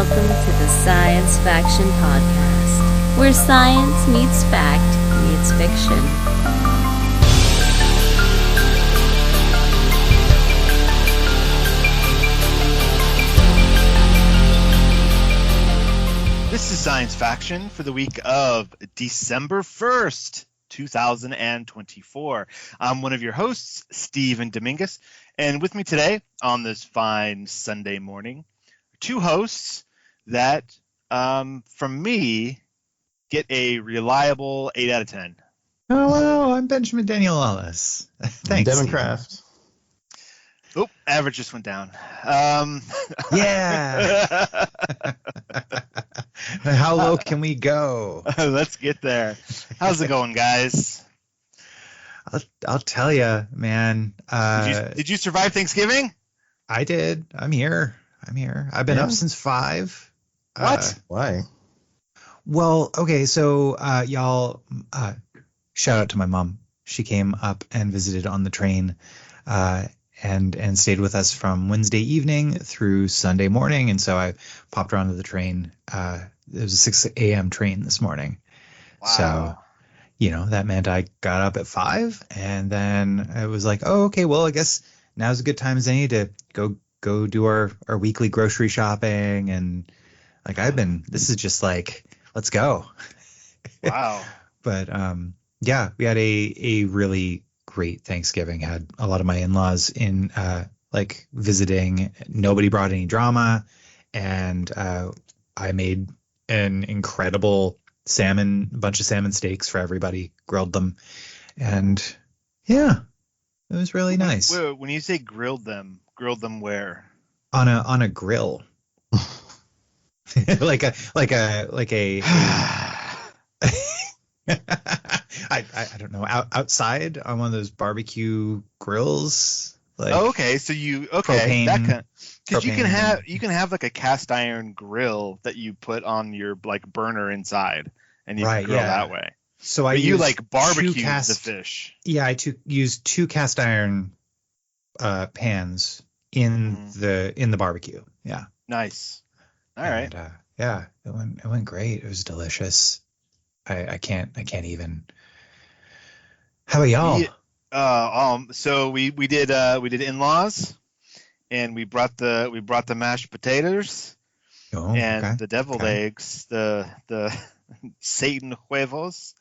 welcome to the Science Faction Podcast, where science meets fact meets fiction. This is Science Faction for the week of December 1st, 2024. I'm one of your hosts, Steven Dominguez, and with me today on this fine Sunday morning, two hosts that, from me, get a reliable 8 out of 10. Hello, I'm Benjamin Daniel Wallace. Thanks, Devon Steve. Craft. Oh, average just went down. Yeah. How low can we go? Let's get there. How's it going, guys? I'll tell you, man. Did you survive Thanksgiving? I did. I'm here. I've been up since 5. What? Why? Well, okay, so y'all, shout out to my mom. She came up and visited on the train and stayed with us from Wednesday evening through Sunday morning. And so I popped her onto the train. It was a 6 a.m. train this morning. Wow. So, that meant I got up at 5, and then I was like, oh, okay, well, I guess now's a good time as any to go do our weekly grocery shopping. And like, this is just like, let's go. Wow. But yeah, we had a really great Thanksgiving. Had a lot of my in-laws in visiting. Nobody brought any drama, and I made an incredible bunch of salmon steaks for everybody, grilled them, and yeah, it was really nice. Wait, when you say grilled them where? On a grill. like a I don't know, outside on one of those barbecue grills. Okay, so propane, that kind, because you propane. can have like a cast iron grill that you put on your like burner inside, and you can grill that way. So but you like barbecue the fish. Yeah, I used 2 cast iron pans in the barbecue. Yeah. Nice. All right. Yeah, it went great. It was delicious. I can't even. How about y'all? So we did in-laws, and we brought the mashed potatoes and the deviled eggs, the Satan huevos,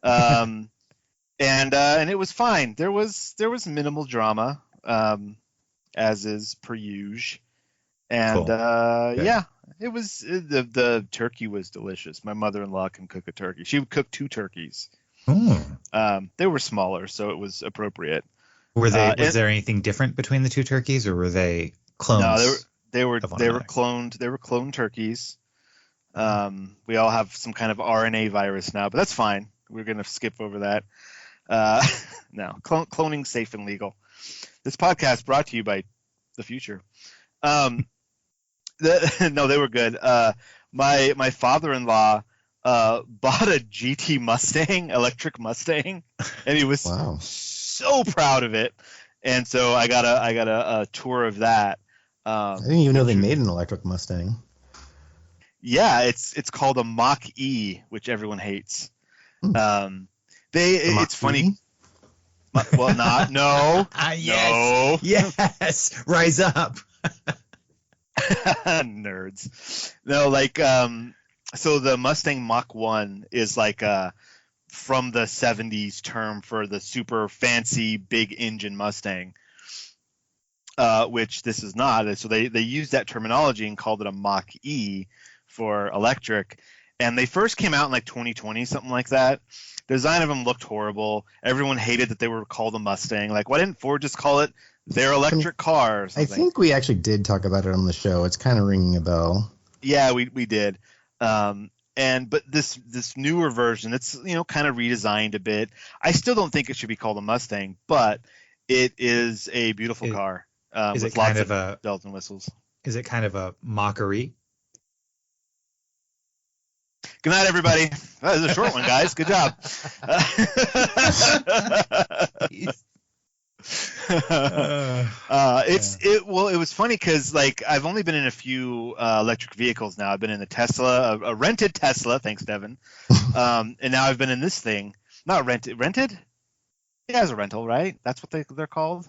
and it was fine. There was minimal drama, as is per usual, and Cool. yeah. It was the turkey was delicious. My mother-in-law can cook a turkey. She would cook 2 turkeys. They were smaller, so it was appropriate. Were they? Was there anything different between the 2 turkeys, or were they clones? No, they were cloned. They were cloned turkeys. We all have some kind of RNA virus now, but that's fine. We're gonna skip over that. No, cloning safe and legal. This podcast brought to you by the future. No, they were good. My father-in-law bought a GT Mustang, electric Mustang, and he was so proud of it. And so I got a tour of that. I didn't even know they made an electric Mustang. Yeah, it's called a Mach E, which everyone hates. It's funny. Well, not no. Yes, no. Yes, rise up. Nerds. No, so the Mustang Mach 1 is like from the 70s term for the super fancy big engine Mustang, which this is not. So they used that terminology and called it a Mach E for electric. And they first came out in like 2020, something like that. The design of them looked horrible. Everyone hated that they were called a Mustang. Like, why didn't Ford just call it their electric car or something? I think we actually did talk about it on the show. It's kind of ringing a bell. Yeah, we did. But this newer version, it's kind of redesigned a bit. I still don't think it should be called a Mustang, but it is a beautiful car. Is with it kind lots of a bells and whistles? Is it kind of a mockery? Good night, everybody. That was a short one, guys. Good job. It was funny because like I've only been in a few electric vehicles now. I've been in the Tesla, a rented Tesla, thanks Devon, and now I've been in this thing. Not rented. Yeah, it's a rental, right? That's what they're called.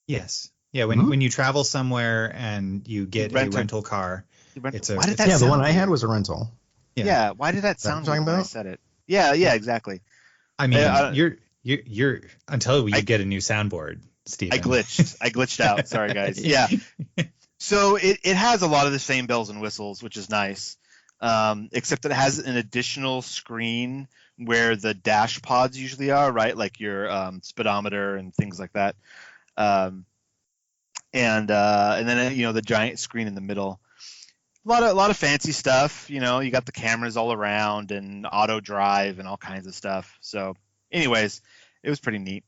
Yes. Yeah. When you travel somewhere and you get a rental car, Why did that yeah, the sound one I had weird? was a rental. Yeah. Why did that sound weird when I said it? Yeah, exactly. I mean, you're until you get a new soundboard, Steven. I glitched out. Sorry, guys. Yeah. So it has a lot of the same bells and whistles, which is nice. Except that it has an additional screen where the dash pods usually are, right? Like your speedometer and things like that. And then the giant screen in the middle. A lot of fancy stuff. You got the cameras all around and auto drive and all kinds of stuff. So, anyways, it was pretty neat.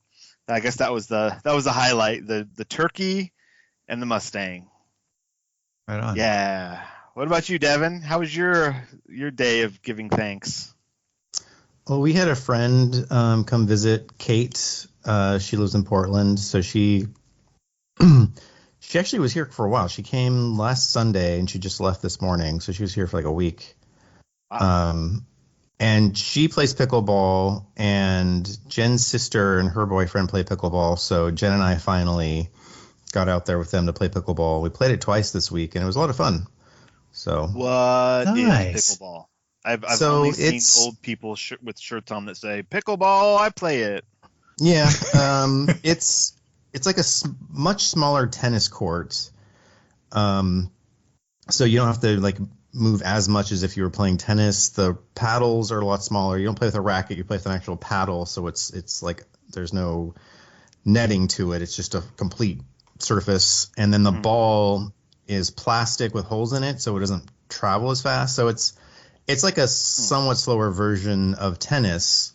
I guess that was the highlight. The turkey and the Mustang. Right on. Yeah. What about you, Devon? How was your day of giving thanks? Well, we had a friend come visit, Kate. She lives in Portland, so she actually was here for a while. She came last Sunday and she just left this morning, so she was here for like a week. Wow. And she plays pickleball, and Jen's sister and her boyfriend play pickleball. So Jen and I finally got out there with them to play pickleball. We played it twice this week, and it was a lot of fun. So what nice. Is pickleball? I've only seen old people with shirts on that say pickleball. I play it. Yeah, it's like a much smaller tennis court. So you don't have to like move as much as if you were playing tennis. The paddles are a lot smaller. You don't play with a racket. You play with an actual paddle. So it's like there's no netting to it. It's just a complete surface. And then the ball is plastic with holes in it, so it doesn't travel as fast. So it's like a somewhat slower version of tennis.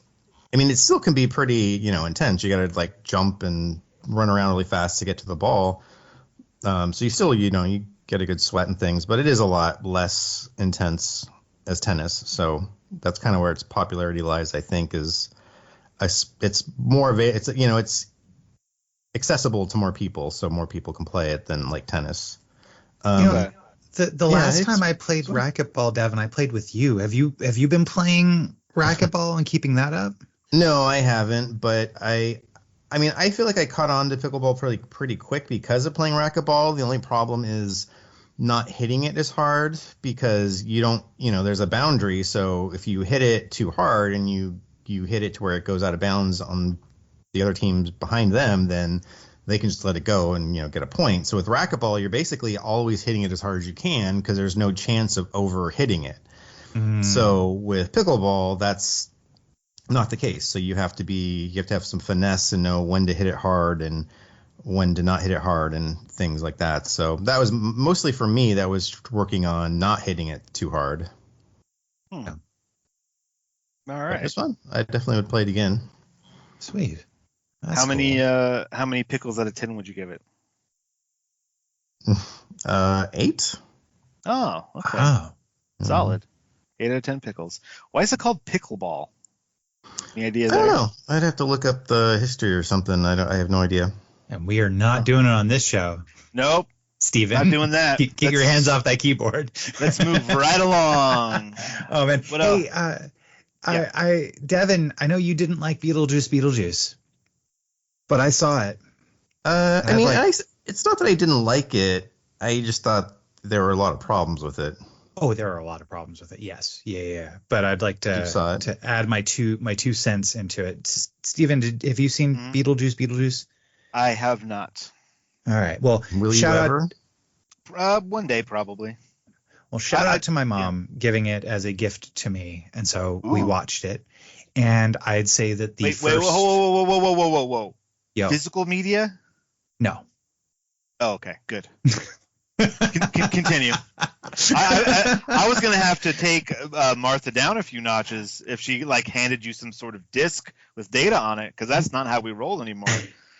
I mean, it still can be pretty, intense. You got to like jump and run around really fast to get to the ball. So you still, you get a good sweat and things, but it is a lot less intense as tennis. So that's kind of where its popularity lies, I think, is it's more of it's accessible to more people, so more people can play it than like tennis. The last time I played racquetball, Devon, I played with you. Have you been playing racquetball and keeping that up? No, I haven't, but I feel like I caught on to pickleball pretty quick because of playing racquetball. The only problem is not hitting it as hard because you don't, there's a boundary. So if you hit it too hard and you hit it to where it goes out of bounds on the other teams behind them, then they can just let it go and, get a point. So with racquetball, you're basically always hitting it as hard as you can because there's no chance of over hitting it. So with pickleball, that's not the case. So you have to have some finesse and know when to hit it hard and when to not hit it hard and things like that. So that was mostly for me, that was working on not hitting it too hard. Yeah. All right. It was fun. I definitely would play it again. Sweet. That's how many pickles out of 10 would you give it? 8. Oh, okay. Wow. Solid. 8 out of 10 pickles. Why is it called pickleball? Any idea there? I don't know. I'd have to look up the history or something. I have no idea. And we are not doing it on this show. Nope. Steven. Not doing that. Get your hands off that keyboard. Let's move right along. Oh, man. What hey, else? Devon, I know you didn't like Beetlejuice, but I saw it. It's not that I didn't like it. I just thought there were a lot of problems with it. Oh, there are a lot of problems with it. Yes. Yeah. But I'd like to add my two cents into it. Steven, have you seen Beetlejuice? I have not. All right. Well, will you ever? One day probably. Well, shout out to my mom giving it as a gift to me, and so we watched it. And I'd say that the first. Wait, whoa. Yo. Physical media? No. Oh, okay, good. Continue. I was gonna have to take Martha down a few notches if she like handed you some sort of disc with data on it, because that's not how we roll anymore.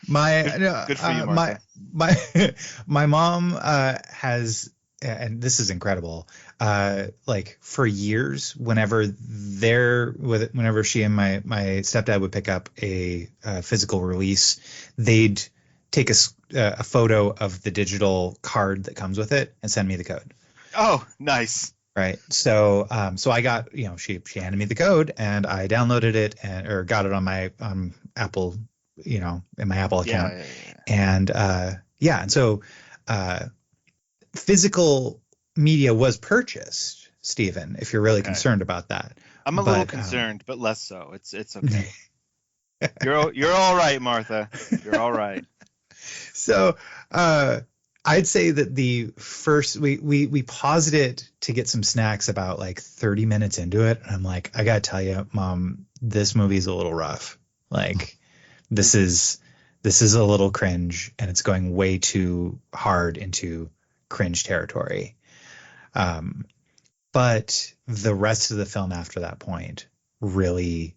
Good for you, Martha. My mom has, and this is incredible. Like for years, whenever she and my stepdad would pick up a physical release they'd take a photo of the digital card that comes with it and send me the code. Oh, nice. Right. So I got, she handed me the code and I downloaded it or got it on my Apple, in my Apple account. And and so physical media was purchased, Stephen, if you're really concerned about that. I'm a little concerned, but less so. It's okay. You're all right, Martha. You're all right. So I'd say that the first we paused it to get some snacks about like 30 minutes into it. And I'm like, I gotta tell you, Mom, this movie's a little rough. Like this is a little cringe, and it's going way too hard into cringe territory. But the rest of the film after that point really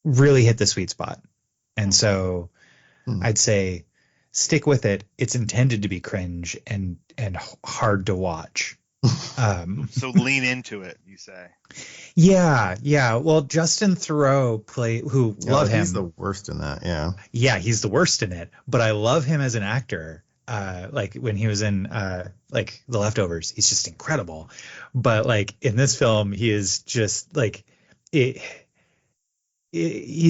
hit the sweet spot. And so I'd say stick with it. It's intended to be cringe and hard to watch. So lean into it, you say? Yeah. Well, Justin Theroux love him. He's the worst in that. Yeah. Yeah, he's the worst in it. But I love him as an actor. Like when he was in like The Leftovers, he's just incredible. But like in this film, he is just like he's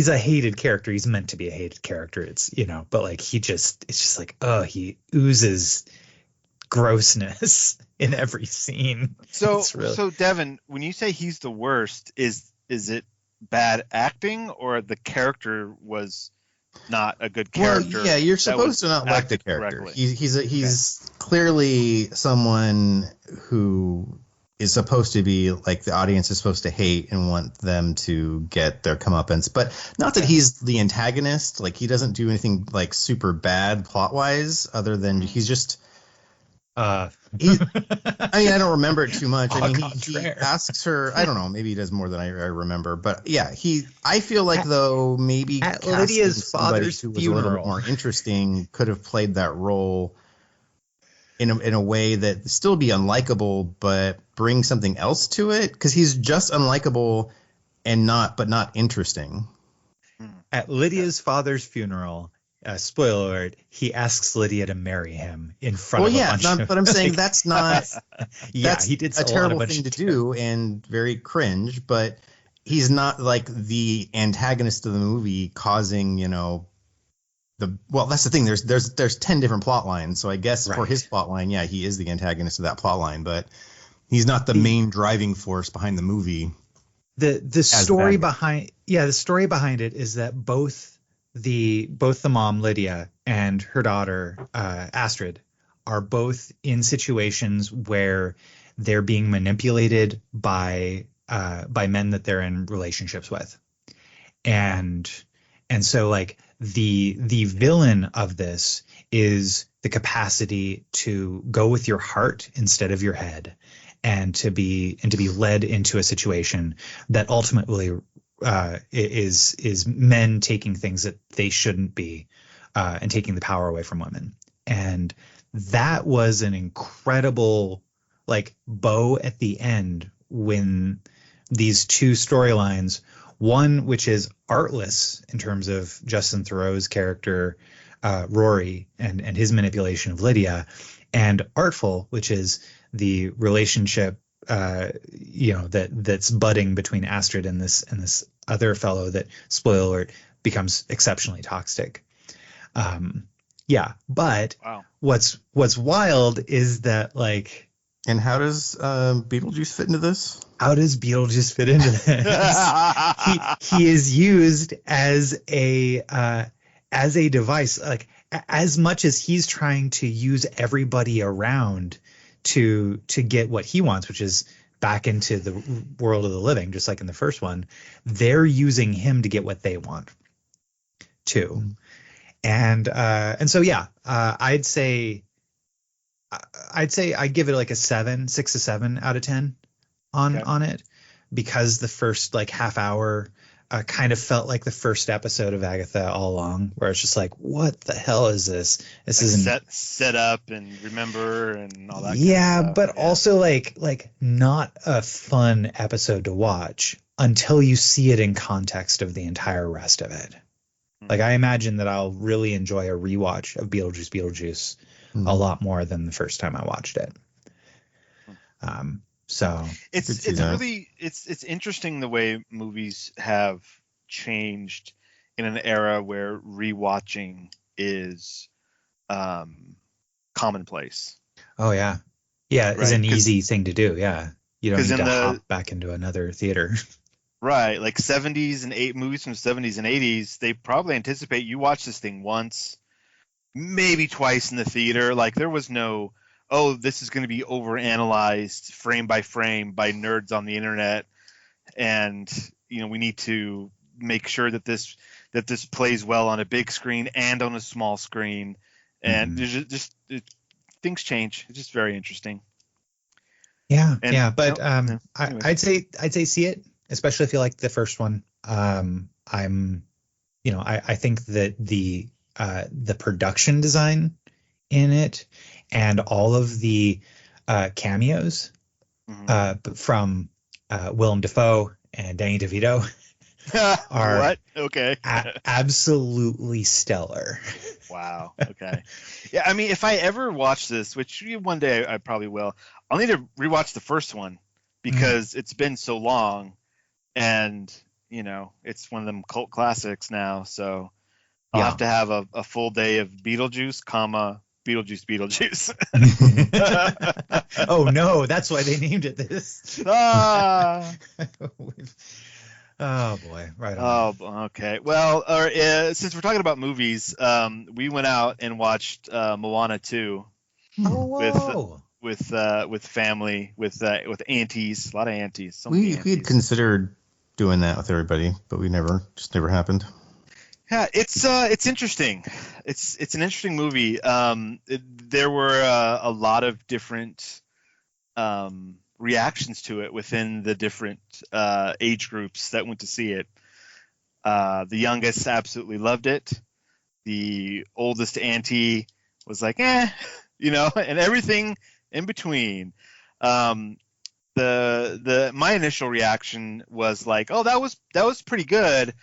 a hated character. He's meant to be a hated character. It's but like it's just like he oozes grossness in every scene. So Devon, when you say he's the worst, is it bad acting or the character was not a good character? Well, yeah, you're supposed to not like the character. He's clearly someone who is supposed to be like the audience is supposed to hate and want them to get their comeuppance, but not that he's the antagonist. Like he doesn't do anything like super bad plot wise, other than he's just. I don't remember it too much. I mean, he asks her. I don't know. Maybe he does more than I remember. But yeah, I feel like though maybe at Lydia's father's who was a little bit more interesting could have played that role in a way that still be unlikable, but bring something else to it, because he's just unlikable and not interesting. At Lydia's father's funeral. Spoiler alert, he asks Lydia to marry him in front of a bunch of... but I'm saying that's not... he did a terrible thing to do and very cringe, but he's not like the antagonist of the movie causing, that's the thing. There's 10 different plot lines, so I guess for his plot line, he is the antagonist of that plot line, but he's not the main driving force behind the movie. The story behind it is that both the mom Lydia and her daughter Astrid are both in situations where they're being manipulated by men that they're in relationships with, and so like the villain of this is the capacity to go with your heart instead of your head, and to be led into a situation that ultimately is men taking things that they shouldn't be, and taking the power away from women. And that was an incredible like bow at the end when these two storylines, one which is artless in terms of Justin Theroux's character Rory and his manipulation of Lydia, and artful, which is the relationship that's budding between Astrid and this other fellow that, spoiler alert, becomes exceptionally toxic. But wow. What's wild is that like. And how does Beetlejuice fit into this? How does Beetlejuice fit into this? he is used as a device, like as much as he's trying to use everybody around to get what he wants, which is back into the world of the living, just like in the first one. They're using him to get what they want too. And so I'd say I give it like a 6 to 7 out of 10 on it, because the first like half hour kind of felt like the first episode of Agatha all along, where it's just like, what the hell is this? This like isn't set up and remember and all that. Yeah, kind of but also like not a fun episode to watch until you see it in context of the entire rest of it. Like I imagine that I'll really enjoy a rewatch of Beetlejuice a lot more than the first time I watched it. So it's interesting the way movies have changed in an era where rewatching is commonplace. Oh yeah, yeah, it's an easy thing to do. Yeah, you don't need to hop back into another theater. Right, like 70s and movies from 70s and 80s, they probably anticipate you watch this thing once, maybe twice in the theater. Like there was no, oh, this is going to be overanalyzed frame by frame by nerds on the internet, and we need to make sure that this plays well on a big screen and on a small screen, and there's just things change. It's just very interesting. Yeah, but anyway. I'd say see it, especially if you like the first one. I think that the production design in it and all of the cameos from Willem Dafoe and Danny DeVito are absolutely stellar. Wow. Okay. Yeah, I mean, if I ever watch this, which one day I probably will, I'll need to rewatch the first one because it's been so long, and it's one of them cult classics now. So I'll have to have a full day of Beetlejuice, Beetlejuice. Oh no, that's why they named it this. Oh boy, right on. Oh, okay. Well, since we're talking about movies, we went out and watched Moana 2 with family, with aunties, a lot of aunties. We had considered doing that with everybody, but just never happened. Yeah, it's interesting. It's an interesting movie. There were a lot of different reactions to it within the different age groups that went to see it. The youngest absolutely loved it. The oldest auntie was like, and everything in between. My initial reaction was like, oh, that was pretty good,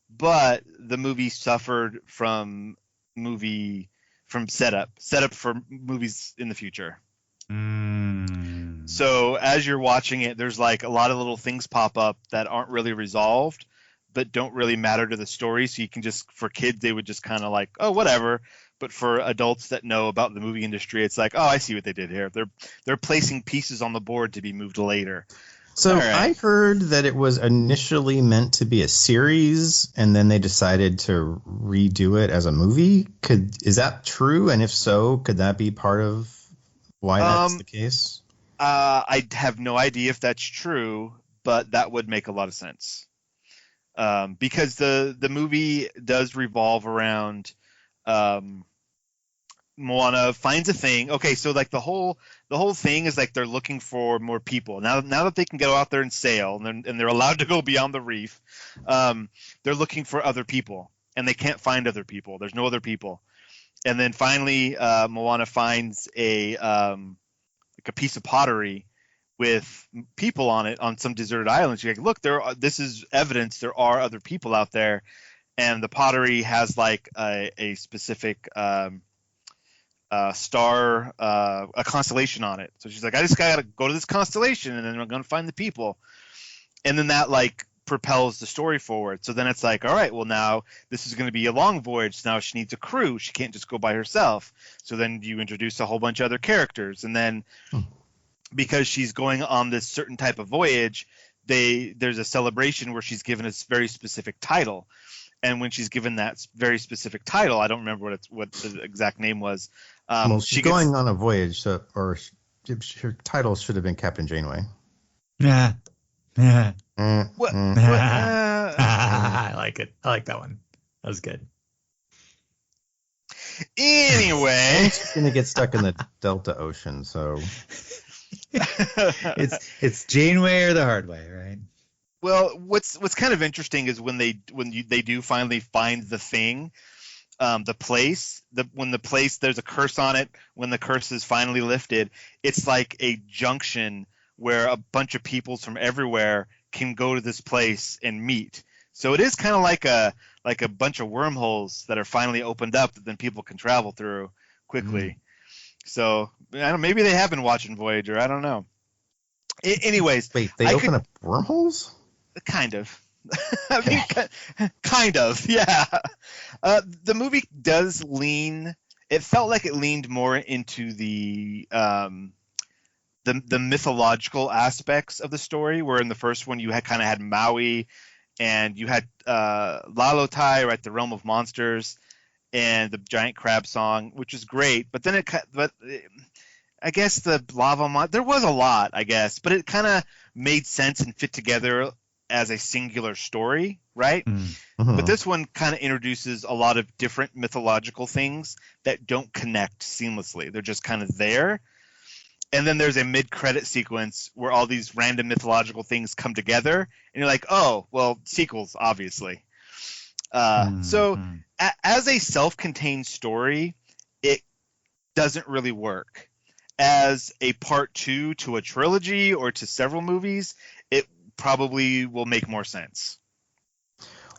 but the movie suffered from setup for movies in the future. So as you're watching it, there's like a lot of little things pop up that aren't really resolved, but don't really matter to the story. So you can for kids, they would just kind of like, oh, whatever. But for adults that know about the movie industry, it's like, oh, I see what they did here. They're placing pieces on the board to be moved later. So I heard that it was initially meant to be a series, and then they decided to redo it as a movie. Is that true? And if so, could that be part of why that's the case? I have no idea if that's true, but that would make a lot of sense. Because the movie does revolve around Moana finds a thing. Okay, so like the whole thing is like they're looking for more people. Now that they can go out there and sail and they're allowed to go beyond the reef, they're looking for other people, and they can't find other people. There's no other people. And then finally, Moana finds a piece of pottery with people on it on some deserted island. She's like, look, this is evidence there are other people out there, and the pottery has like a specific star, a constellation on it. So she's like, I just gotta go to this constellation, and then I'm gonna find the people, and then that like propels the story forward. So then it's like, all right, well, now this is going to be a long voyage. So now she needs a crew. She can't just go by herself. So then you introduce a whole bunch of other characters, and then because she's going on this certain type of voyage, there's a celebration where she's given a very specific title. And when she's given that very specific title, I don't remember what the exact name was. She's going on a voyage, or her title should have been Captain Janeway. Yeah. What? I like it. I like that one. That was good. Anyway, she's gonna get stuck in the Delta Ocean, so it's Janeway or the hard way, right? Well, what's kind of interesting is when they do finally find the thing, the place, when the place there's a curse on it. When the curse is finally lifted, it's like a junction where a bunch of people from everywhere can go to this place and meet. So it is kind of like a like a bunch of wormholes that are finally opened up that then people can travel through quickly. So I don't. Maybe they have been watching Voyager. I don't know. Anyways, Wait, they open up wormholes? Kind of. I mean, kind of, yeah. The movie does lean. It felt like it leaned more into the mythological aspects of the story, where in the first one you had Maui, and you had Lalotai, right, the realm of monsters, and the giant crab song, which is great. But then I guess the lava there was a lot, I guess, but it kind of made sense and fit together as a singular story, right? Mm-hmm. But this one kind of introduces a lot of different mythological things that don't connect seamlessly. They're just kind of there. And then there's a mid-credit sequence where all these random mythological things come together, and you're like, oh, well, sequels, obviously. So as a self-contained story, it doesn't really work. As a part 2 to a trilogy or to several movies, it probably will make more sense.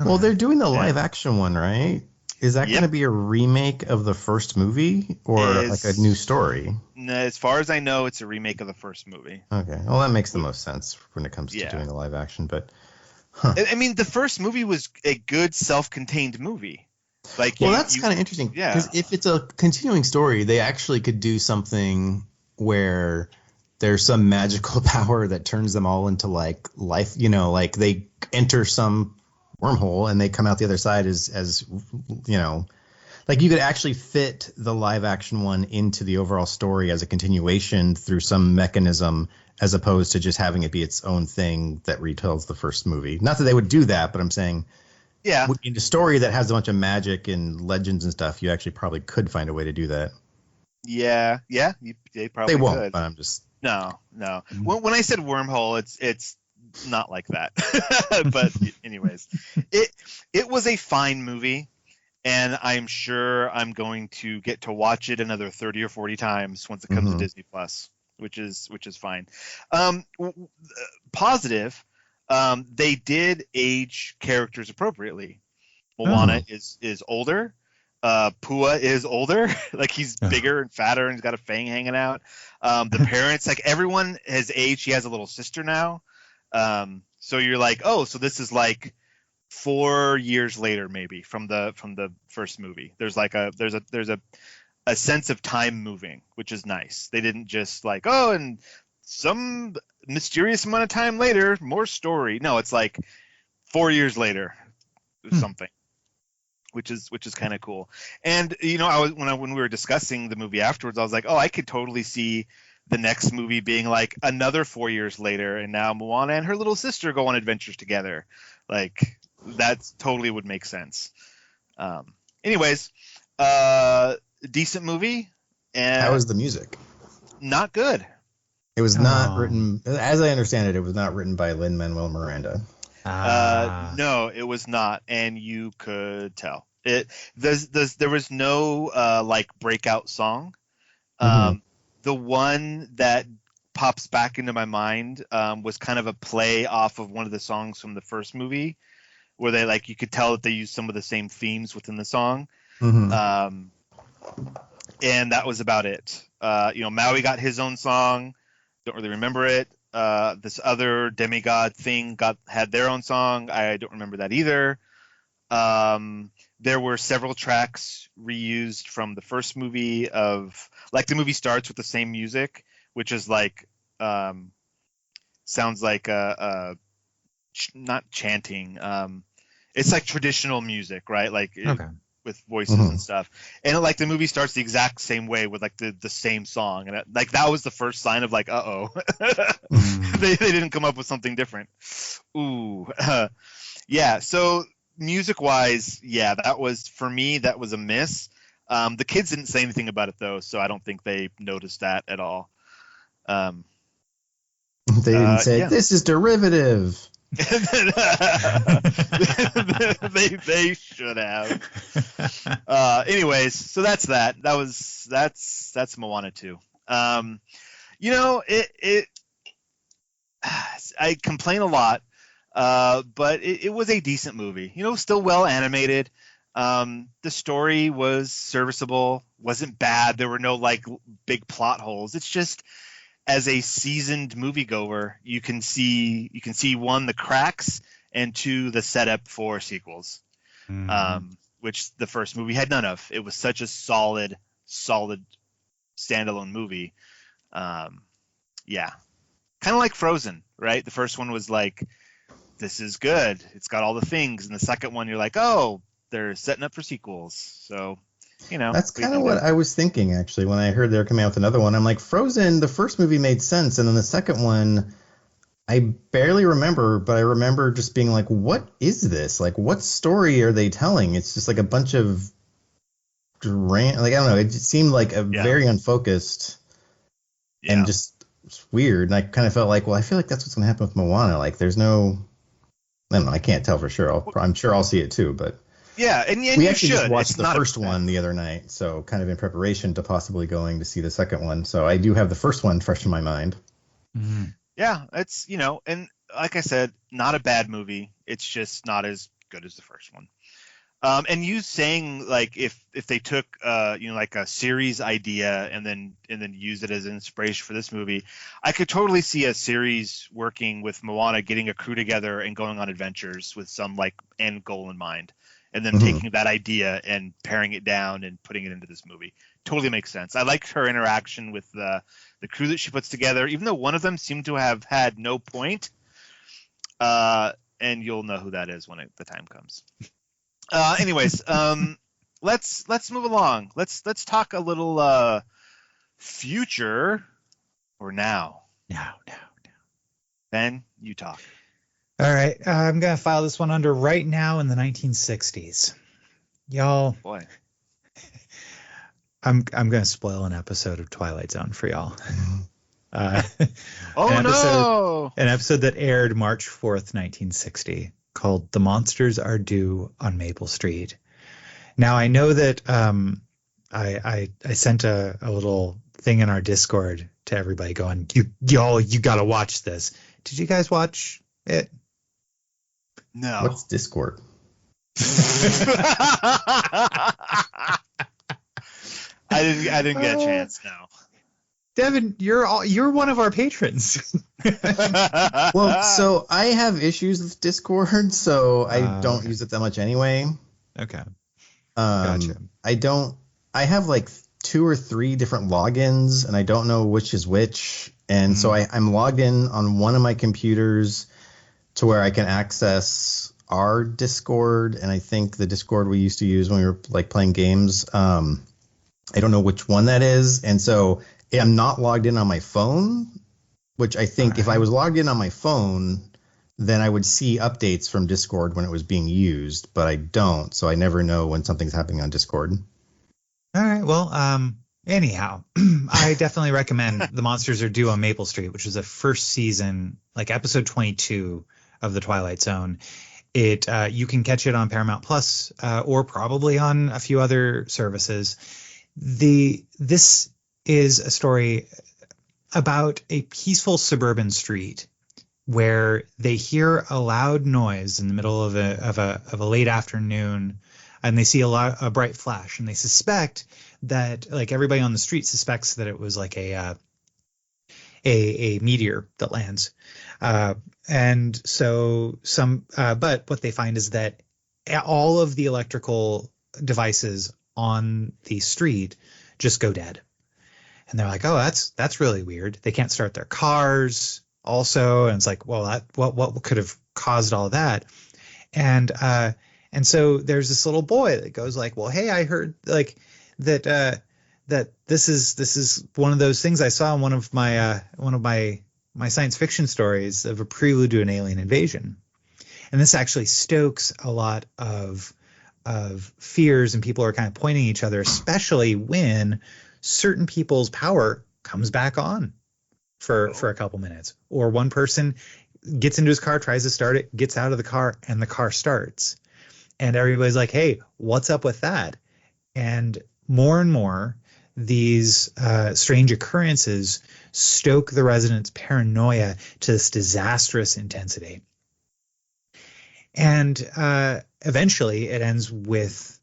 Well, they're doing the live action one, right? Is that going to be a remake of the first movie or like a new story? As far as I know, it's a remake of the first movie. Okay. Well, that makes the most sense when it comes to doing the live action, but I mean, the first movie was a good self-contained movie. Like, that's kind of interesting. Yeah. Because if it's a continuing story, they actually could do something where there's some magical power that turns them all into like life, like they enter some wormhole and they come out the other side as like you could actually fit the live action one into the overall story as a continuation through some mechanism, as opposed to just having it be its own thing that retells the first movie. Not that they would do that, but I'm saying, in a story that has a bunch of magic and legends and stuff, you actually probably could find a way to do that. They probably won't, could. but I'm just no. When I said wormhole, it's not like that. But anyways, it was a fine movie, and I'm sure I'm going to get to watch it another 30 or 40 times once it comes to Disney Plus, which is fine. Positive, they did age characters appropriately. Moana is older. Pua is older, like he's bigger and fatter and he's got a fang hanging out. The parents, like everyone has aged. He has a little sister now. So you're like, oh, so this is like 4 years later, maybe from the first movie. There's like there's a sense of time moving, which is nice. They didn't just like, oh, and some mysterious amount of time later, more story. No, it's like 4 years later, something. Which is kind of cool. And when we were discussing the movie afterwards, I was like, oh, I could totally see the next movie being like another 4 years later, and now Moana and her little sister go on adventures together. Like that totally would make sense. Anyways, decent movie. And how was the music? Not good. It was not written, as I understand it, it was not written by Lin-Manuel Miranda. No, it was not, and you could tell. There was no like breakout song. The one that pops back into my mind was kind of a play off of one of the songs from the first movie, where they you could tell that they used some of the same themes within the song. And that was about it. Maui got his own song. Don't really remember it. This other demigod thing had their own song. I don't remember that either. There were several tracks reused from the first movie the movie starts with the same music, which is sounds like not chanting. It's like traditional music, right? With voices and stuff. And the movie starts the exact same way with the same song. And that was the first sign of uh-oh. They didn't come up with something different. Ooh. Yeah. So music wise, that was, for me, that was a miss. The kids didn't say anything about it though, so I don't think they noticed that at all. They didn't say this is derivative. they should have. Anyways, so that's that. That's Moana 2. I complain a lot But it was a decent movie. Still well animated. The story was serviceable, wasn't bad. There were no like big plot holes. It's just, as a seasoned moviegoer, you can see one, the cracks, and two, the setup for sequels. Which the first movie had none of. It was such a solid standalone movie. Yeah, kind of like Frozen, right? The first one was like, this is good. It's got all the things, and the second one, you're like, oh, they're setting up for sequels. So, that's kind of what I was thinking actually when I heard they were coming out with another one. I'm like, Frozen, the first movie made sense, and then the second one, I barely remember, but I remember just being like, what is this? Like, what story are they telling? It's just like a bunch of I don't know. It just seemed like a very unfocused and just weird. And I kind of felt like, well, I feel like that's what's going to happen with Moana. Like, there's no, I don't know. I can't tell for sure. I'm sure I'll see it too, but. Yeah, and we actually just watched the first one the other night, so kind of in preparation to possibly going to see the second one. So I do have the first one fresh in my mind. Mm-hmm. Yeah, it's, and like I said, not a bad movie. It's just not as good as the first one. And you saying like if they took like a series idea and then use it as inspiration for this movie, I could totally see a series working with Moana, getting a crew together and going on adventures with some like end goal in mind. And then taking that idea and paring it down and putting it into this movie. Totally makes sense. I liked her interaction with the crew that she puts together, even though one of them seemed to have had no point. And you'll know who that is when the time comes. Anyways, let's move along. Let's talk a little future or now. Now. Ben, you talk. All right, I'm gonna file this one under right now in the 1960s, y'all. Boy, I'm gonna spoil an episode of Twilight Zone for y'all. Oh no! An episode that aired March 4th, 1960, called "The Monsters Are Due on Maple Street." Now I know that I sent a little thing in our Discord to everybody going, you gotta watch this. Did you guys watch it? No. What's Discord? I didn't get a chance. No. Devon, you're one of our patrons. Well, so I have issues with Discord, so I don't use it that much anyway. Okay. Gotcha. I have like 2 or 3 different logins, and I don't know which is which. And so I'm logged in on one of my computers to where I can access our Discord, and I think the Discord we used to use when we were like playing games. I don't know which one that is, and so I'm not logged in on my phone, which I think if I was logged in on my phone, then I would see updates from Discord when it was being used, but I don't, so I never know when something's happening on Discord. All right, well, anyhow, I definitely recommend The Monsters Are Due on Maple Street, which is the first season, like episode 22 of The Twilight Zone. You can catch it on Paramount Plus or probably on a few other services. This is a story about a peaceful suburban street where they hear a loud noise in the middle of a late afternoon, and they see a bright flash, and they suspect that, like everybody on the street suspects, that it was like a meteor that lands. And so but what they find is that all of the electrical devices on the street just go dead. And they're like, oh, that's really weird. They can't start their cars also. And it's like, well, what could have caused all that? And so there's this little boy that goes like, well, hey, I heard like that this is one of those things I saw in one of my science fiction stories of a prelude to an alien invasion. And this actually stokes a lot of fears, and people are kind of pointing at each other, especially when certain people's power comes back on for a couple minutes, or one person gets into his car, tries to start it, gets out of the car, and the car starts. And everybody's like, hey, what's up with that? And more, these strange occurrences stoke the residents' paranoia to this disastrous intensity. And eventually it ends with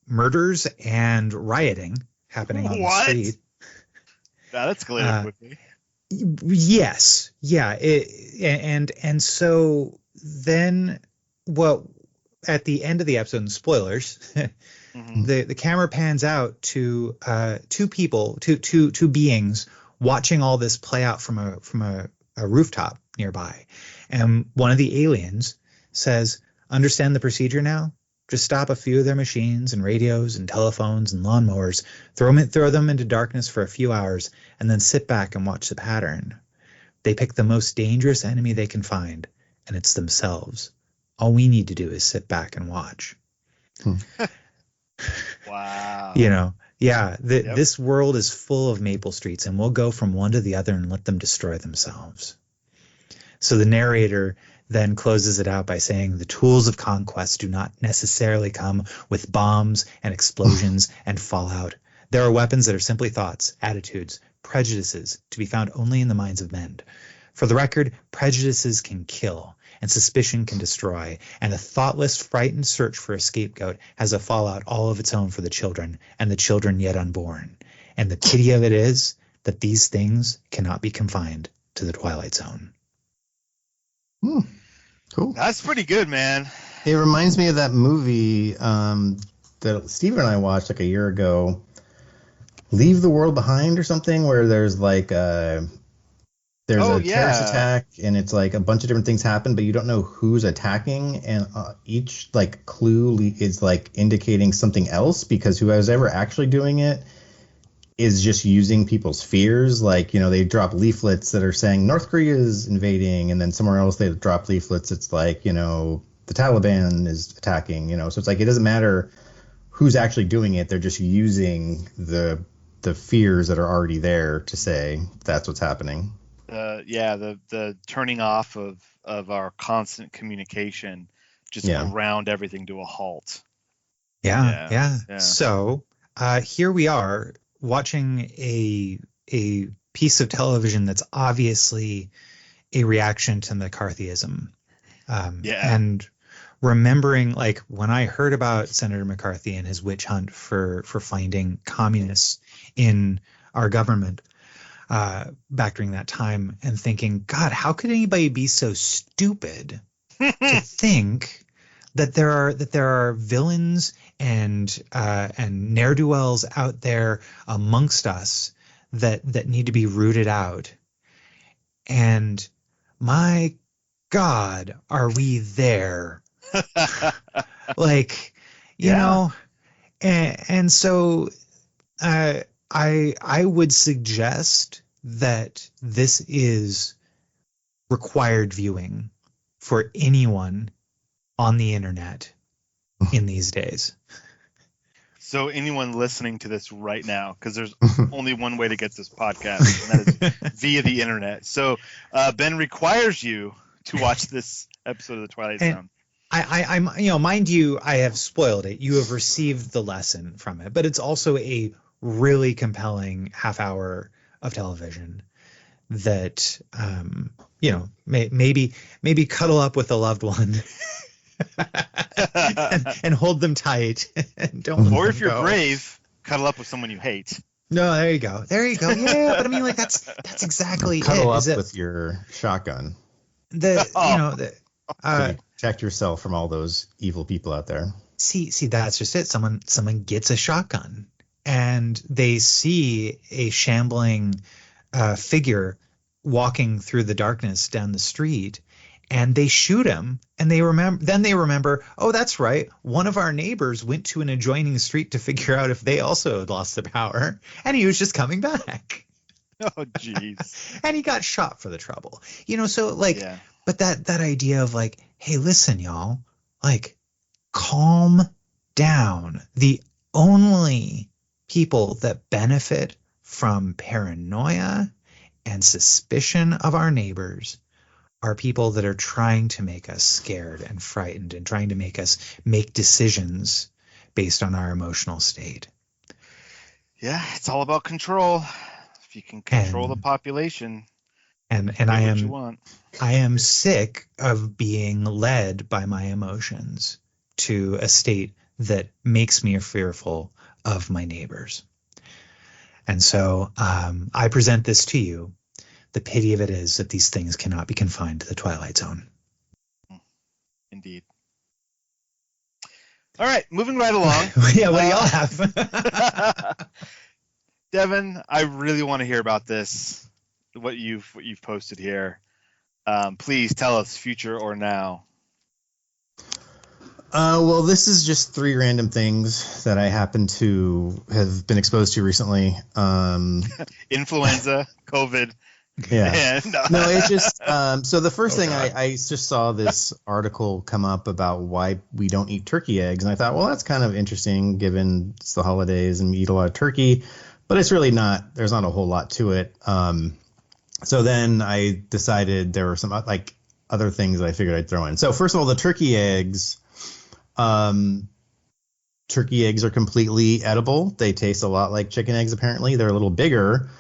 murders and rioting happening on the street. That escalated quickly. Yes. Yeah. And so then, well, at the end of the episode, and spoilers, the camera pans out to two beings watching all this play out from a rooftop nearby. And one of the aliens says, "Understand the procedure now? Just stop a few of their machines and radios and telephones and lawnmowers, throw them into darkness for a few hours, and then sit back and watch the pattern. They pick the most dangerous enemy they can find, and it's themselves. All we need to do is sit back and watch." Wow. This world is full of Maple Streets, and we'll go from one to the other and let them destroy themselves. So the narrator then closes it out by saying the tools of conquest do not necessarily come with bombs and explosions and fallout. There are weapons that are simply thoughts, attitudes, prejudices to be found only in the minds of men. For the record, prejudices can kill and suspicion can destroy, and a thoughtless, frightened search for a scapegoat has a fallout all of its own for the children and the children yet unborn. And the pity of it is that these things cannot be confined to the Twilight Zone. Cool. That's pretty good, man. It reminds me of that movie that Steven and I watched like a year ago, Leave the World Behind or something, where there's like a terrorist attack and it's like a bunch of different things happen, but you don't know who's attacking, and each like clue is like indicating something else, because whoever's ever actually doing it is just using people's fears. Like, they drop leaflets that are saying North Korea is invading, and then somewhere else they drop leaflets. It's like, the Taliban is attacking, so it's like, it doesn't matter who's actually doing it. They're just using the fears that are already there to say that's what's happening. The turning off of our constant communication just ground everything to a halt. Yeah. So here we are watching a piece of television that's obviously a reaction to McCarthyism. And remembering, like, when I heard about Senator McCarthy and his witch hunt for finding communists in our government back during that time, and thinking, God, how could anybody be so stupid to think that there are villains and ne'er-do-wells out there amongst us that need to be rooted out. And my God, are we there? Like, you know, and so I would suggest that this is required viewing for anyone on the internet in these days. So anyone listening to this right now, because there's only one way to get this podcast, and that is via the internet. So Ben requires you to watch this episode of The Twilight Zone. I'm mind you, I have spoiled it. You have received the lesson from it, but it's also a really compelling half hour of television that, maybe cuddle up with a loved one. and hold them tight. And don't. Or if you're brave, cuddle up with someone you hate. No, there you go. Yeah, but I mean, like that's exactly cuddle it. Cuddle up with your shotgun. Protect yourself from all those evil people out there. See, that's just it. Someone gets a shotgun and they see a shambling figure walking through the darkness down the street. And they shoot him, and they remember, oh, that's right, one of our neighbors went to an adjoining street to figure out if they also had lost their power, and he was just coming back. Oh, jeez. And he got shot for the trouble. But that idea of like, hey, listen, y'all, like, calm down. The only people that benefit from paranoia and suspicion of our neighbors are people that are trying to make us scared and frightened and trying to make us make decisions based on our emotional state. Yeah, it's all about control. If you can control the population, And I am sick of being led by my emotions to a state that makes me fearful of my neighbors. And so I present this to you. The pity of it is that these things cannot be confined to the Twilight Zone. Indeed. All right, moving right along. Yeah, what do y'all have? Devon, I really want to hear about this. What you've posted here. Please tell us, future or now. Well, this is just 3 random things that I happen to have been exposed to recently. Influenza, COVID. Yeah. And, No, it's just so the first thing I just saw this article come up about why we don't eat turkey eggs, and I thought, well, that's kind of interesting given it's the holidays and we eat a lot of turkey, but it's really not. There's not a whole lot to it. So then I decided there were some like other things that I figured I'd throw in. So first of all, the turkey eggs. Turkey eggs are completely edible. They taste a lot like chicken eggs. Apparently, they're a little bigger.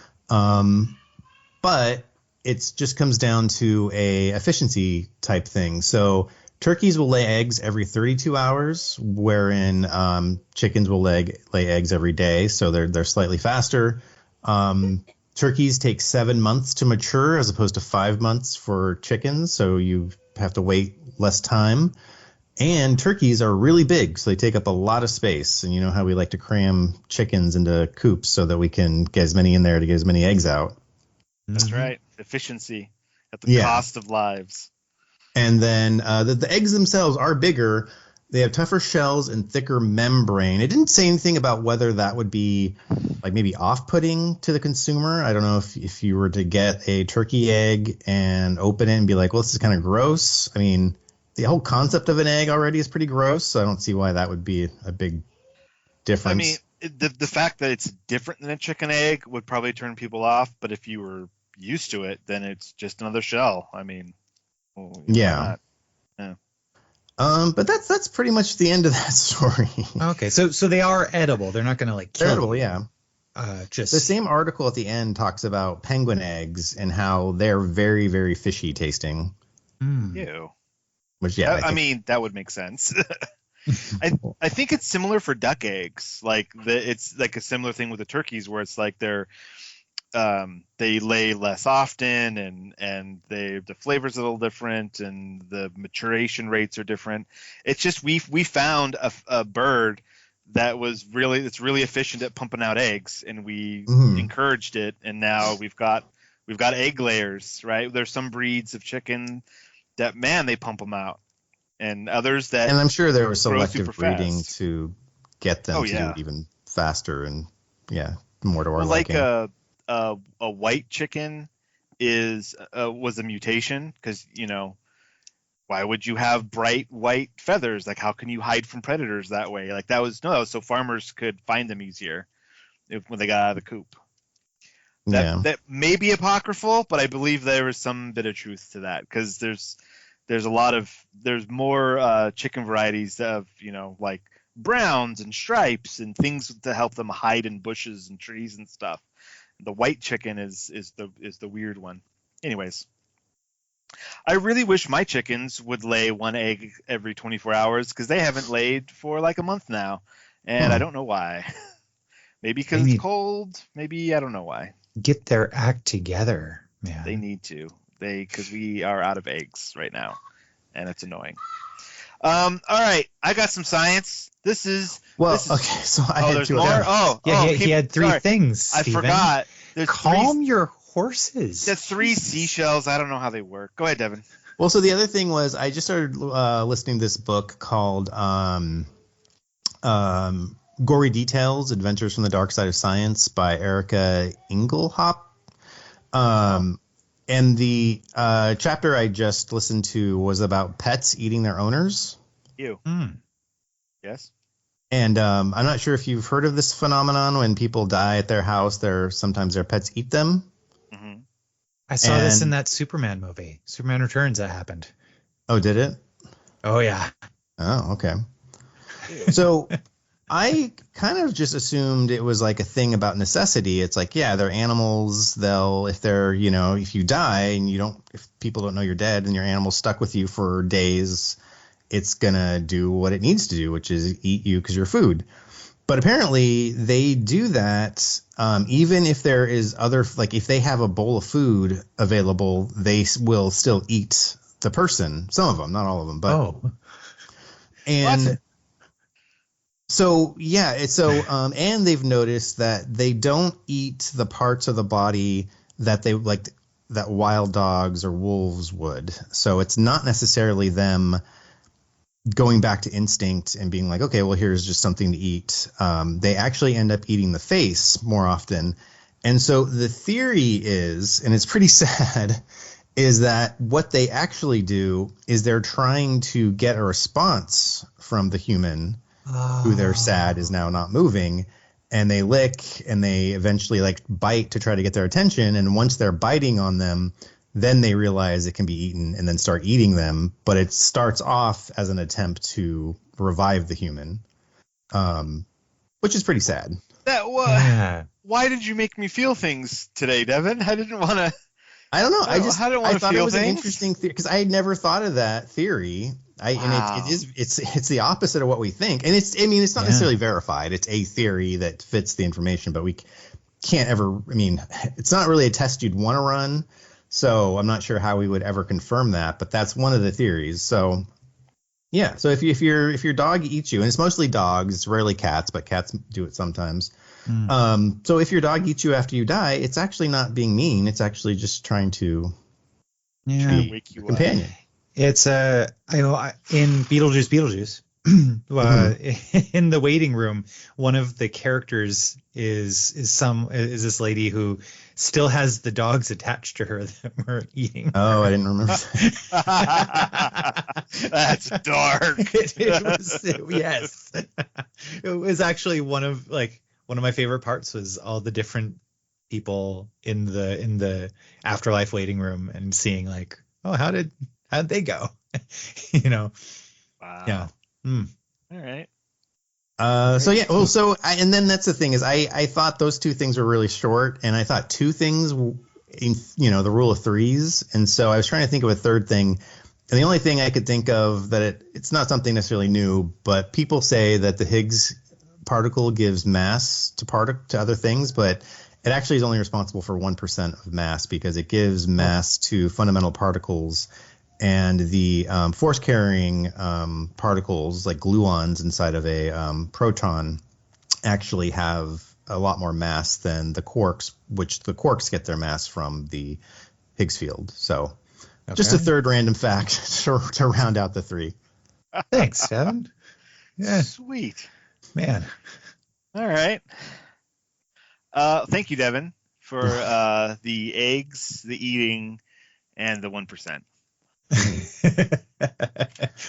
But it just comes down to a efficiency type thing. So turkeys will lay eggs every 32 hours, wherein chickens will lay eggs every day. So they're slightly faster. Turkeys take 7 months to mature as opposed to 5 months for chickens. So you have to wait less time. And turkeys are really big, so they take up a lot of space. And you know how we like to cram chickens into coops so that we can get as many in there to get as many eggs out. That's right. Efficiency at the cost of lives. And then the eggs themselves are bigger. They have tougher shells and thicker membrane. It didn't say anything about whether that would be like maybe off-putting to the consumer. I don't know if you were to get a turkey egg and open it and be like, well, this is kind of gross. I mean, the whole concept of an egg already is pretty gross, so I don't see why that would be a big difference. I mean, the fact that it's different than a chicken egg would probably turn people off, but if you were used to it, then it's just another shell. I mean, yeah. But that's pretty much the end of that story. Okay, so they are edible. They're not going to like kill They're edible, you. yeah. Just the same article at the end talks about penguin eggs and how they're very, very fishy tasting. Ew. Which I mean that would make sense. I think it's similar for duck eggs. Like it's like a similar thing with the turkeys where it's like they lay less often and the flavor's a little different and the maturation rates are different. It's just we found a bird that's really efficient at pumping out eggs, and we encouraged it, and now we've got egg layers, right? There's some breeds of chicken that, man, they pump them out, and others that, and I'm sure there was selective breeding fast to get them to do it even faster and more to our liking. Like a white chicken was a mutation because why would you have bright white feathers? Like, how can you hide from predators that way? Like that was so farmers could find them easier when they got out of the coop. That may be apocryphal, but I believe there is some bit of truth to that because there's more chicken varieties of like browns and stripes and things to help them hide in bushes and trees and stuff. The white chicken is the weird one. Anyways, I really wish my chickens would lay one egg every 24 hours because they haven't laid for like a month now, and I don't know why. Maybe because it's cold. Maybe I don't know why. Get their act together, man. They need to. Because we are out of eggs right now, and it's annoying. All right, I got some science. So I had there's two more. He had three things. Steven. I forgot. Calm your horses. The 3 seashells. I don't know how they work. Go ahead, Devon. Well, so the other thing was I just started listening to this book called Gory Details: Adventures from the Dark Side of Science by Erica Inglehop. And the chapter I just listened to was about pets eating their owners. Ew. Yes. And I'm not sure if you've heard of this phenomenon when people die at their house, sometimes their pets eat them. Mm-hmm. I saw this in that Superman movie, Superman Returns. That happened. Oh, did it? Oh yeah. Oh, okay. So I kind of just assumed it was like a thing about necessity. It's like, yeah, they're animals. If you die and if people don't know you're dead and your animal's stuck with you for days, it's gonna do what it needs to do, which is eat you because you're food. But apparently they do that even if there is if they have a bowl of food available, they will still eat the person. Some of them, not all of them, but and. What? So and they've noticed that they don't eat the parts of the body that they like that wild dogs or wolves would. So it's not necessarily them going back to instinct and being like, okay, well, here's just something to eat. They actually end up eating the face more often. And so the theory is, and it's pretty sad, is that what they actually do is they're trying to get a response from the human who they're sad is now not moving, and they lick and they eventually like bite to try to get their attention. And once they're biting on them, then they realize it can be eaten and then start eating them. But it starts off as an attempt to revive the human, which is pretty sad. Why did you make me feel things today, Devon? I didn't want to. I don't know. I thought it was things. an interesting theory because I had never thought of that theory. And it's the opposite of what we think. And it's not necessarily verified. It's a theory that fits the information, but we can't ever, it's not really a test you'd want to run. So I'm not sure how we would ever confirm that, but that's one of the theories. So yeah. So if your dog eats you, and it's mostly dogs, it's rarely cats, but cats do it sometimes. So if your dog eats you after you die, it's actually not being mean. It's actually just trying to wake you companion. up. It's in Beetlejuice. In the waiting room, one of the characters is this lady who still has the dogs attached to her that were eating. Oh, I didn't remember. That's dark. Yes. It was actually one of my favorite parts was all the different people in the afterlife waiting room and seeing like, oh, how did they go? Wow. Yeah. All right. And then that's the thing is I thought those two things were really short, and I thought two things in the rule of threes, and so I was trying to think of a third thing, and the only thing I could think of that it's not something necessarily new, but people say that the Higgs particle gives mass to other things, but it actually is only responsible for 1% of mass because it gives mass to fundamental particles. And the force-carrying particles, like gluons inside of a proton, actually have a lot more mass than the quarks, which the quarks get their mass from the Higgs field. So just a third random fact to round out the three. Thanks, Devon. Yeah. Sweet. Man. All right. Thank you, Devon, for the eggs, the eating, and the 1%.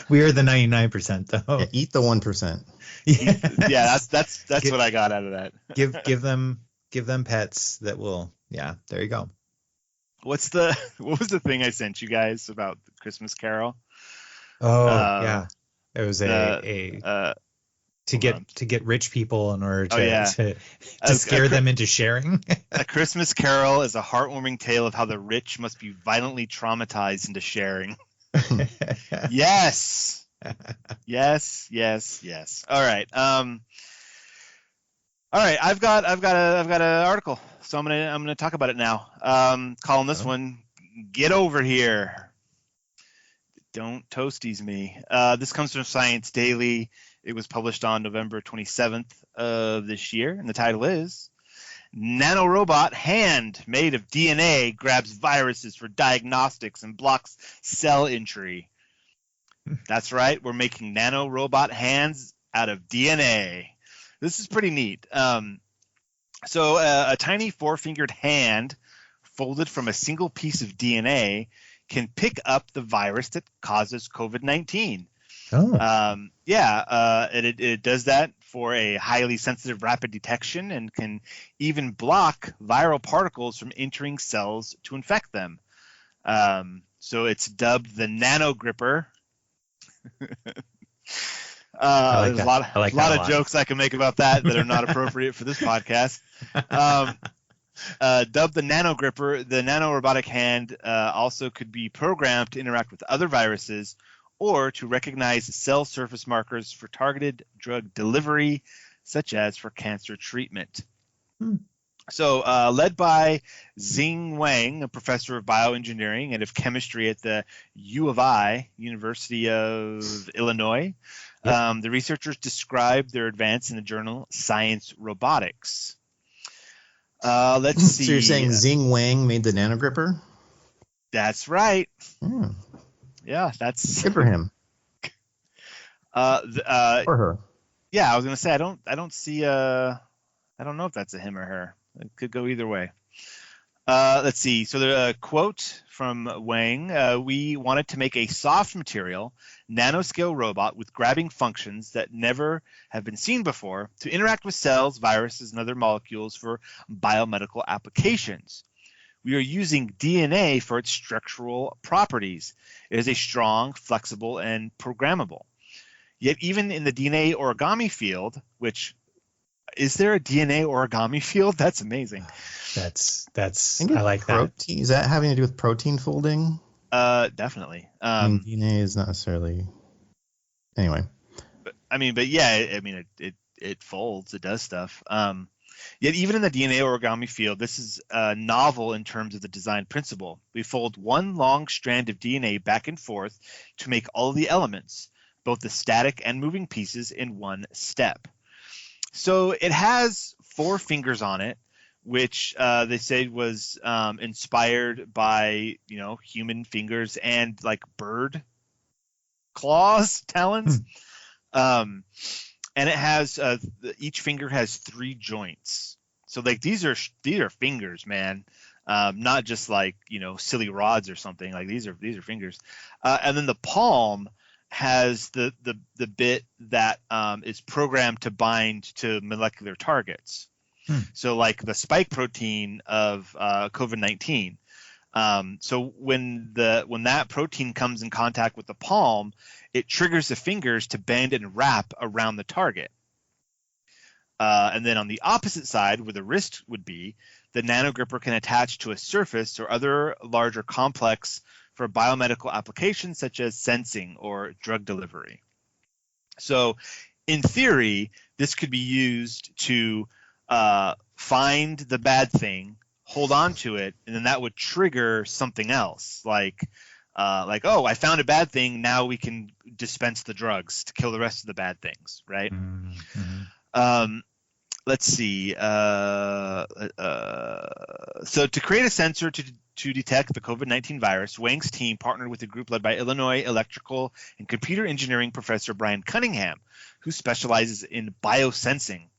We are the 99% though. Yeah, eat the 1%. Yeah, that's what I got out of that. give them pets that will. Yeah, there you go. What was the thing I sent you guys about the Christmas Carol? Oh yeah, it was to get rich people in order to scare them into sharing. A Christmas Carol is a heartwarming tale of how the rich must be violently traumatized into sharing. Yes. All right. I've got an article, so I'm gonna talk about it now. Calling this one "Get Over Here." Don't toasties me. This comes from Science Daily. It was published on November 27th of this year, and the title is "Nanorobot Hand Made of DNA Grabs Viruses for Diagnostics and Blocks Cell Entry." That's right, we're making nanorobot hands out of DNA. This is pretty neat. So a tiny four-fingered hand folded from a single piece of DNA can pick up the virus that causes COVID-19. Oh. It does that for a highly sensitive rapid detection and can even block viral particles from entering cells to infect them. So it's dubbed the NanoGripper. like There's that. I like a that lot a of lot. jokes I can make about that are not appropriate for this podcast. Dubbed the NanoGripper, the nanorobotic hand also could be programmed to interact with other viruses or to recognize cell surface markers for targeted drug delivery, such as for cancer treatment. So led by Xing Wang, a professor of bioengineering and of chemistry at the U of I, University of Illinois, the researchers described their advance in the journal Science Robotics. Let's see. So you're saying Xing Wang made the NanoGripper? That's right. Yeah, Yeah, that's good for him. Or her. Yeah, I was gonna say I don't see I don't know if that's a him or her. It could go either way. Let's see. So the quote from Wang: "We wanted to make a soft material, nanoscale robot with grabbing functions that never have been seen before to interact with cells, viruses, and other molecules for biomedical applications. We are using DNA for its structural properties. It is a strong, flexible, and programmable. Yet even in the DNA origami field, which is there a DNA origami field? That's amazing. I like that. Is that having to do with protein folding? Definitely. DNA is not necessarily. Anyway. But yeah, it folds, it does stuff. Yet even in the DNA origami field, this is novel in terms of the design principle. We fold one long strand of DNA back and forth to make all the elements, both the static and moving pieces, in one step. So it has 4 fingers on it, which they said was inspired by, human fingers and like bird claws, talons. And it has each finger has 3 joints. So like these are fingers, man. Not just like, silly rods or something. Like these are fingers. And then the palm has the bit that is programmed to bind to molecular targets. So like the spike protein of COVID-19. So when that protein comes in contact with the palm, it triggers the fingers to bend and wrap around the target. And then on the opposite side, where the wrist would be, the NanoGripper can attach to a surface or other larger complex for biomedical applications such as sensing or drug delivery. So in theory, this could be used to find the bad thing, hold on to it, and then that would trigger something else like, oh, I found a bad thing, now we can dispense the drugs to kill the rest of the bad things, right? Let's see. So to create a sensor to detect the COVID-19 virus, Wang's team partnered with a group led by Illinois electrical and computer engineering professor Brian Cunningham, who specializes in biosensing.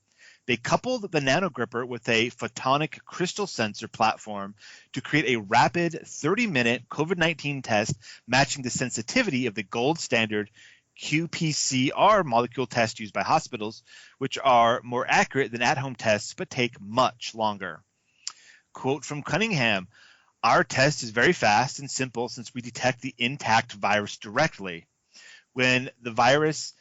They coupled the NanoGripper with a photonic crystal sensor platform to create a rapid 30-minute COVID-19 test matching the sensitivity of the gold standard qPCR molecule test used by hospitals, which are more accurate than at-home tests but take much longer. Quote from Cunningham: "Our test is very fast and simple since we detect the intact virus directly. When the virus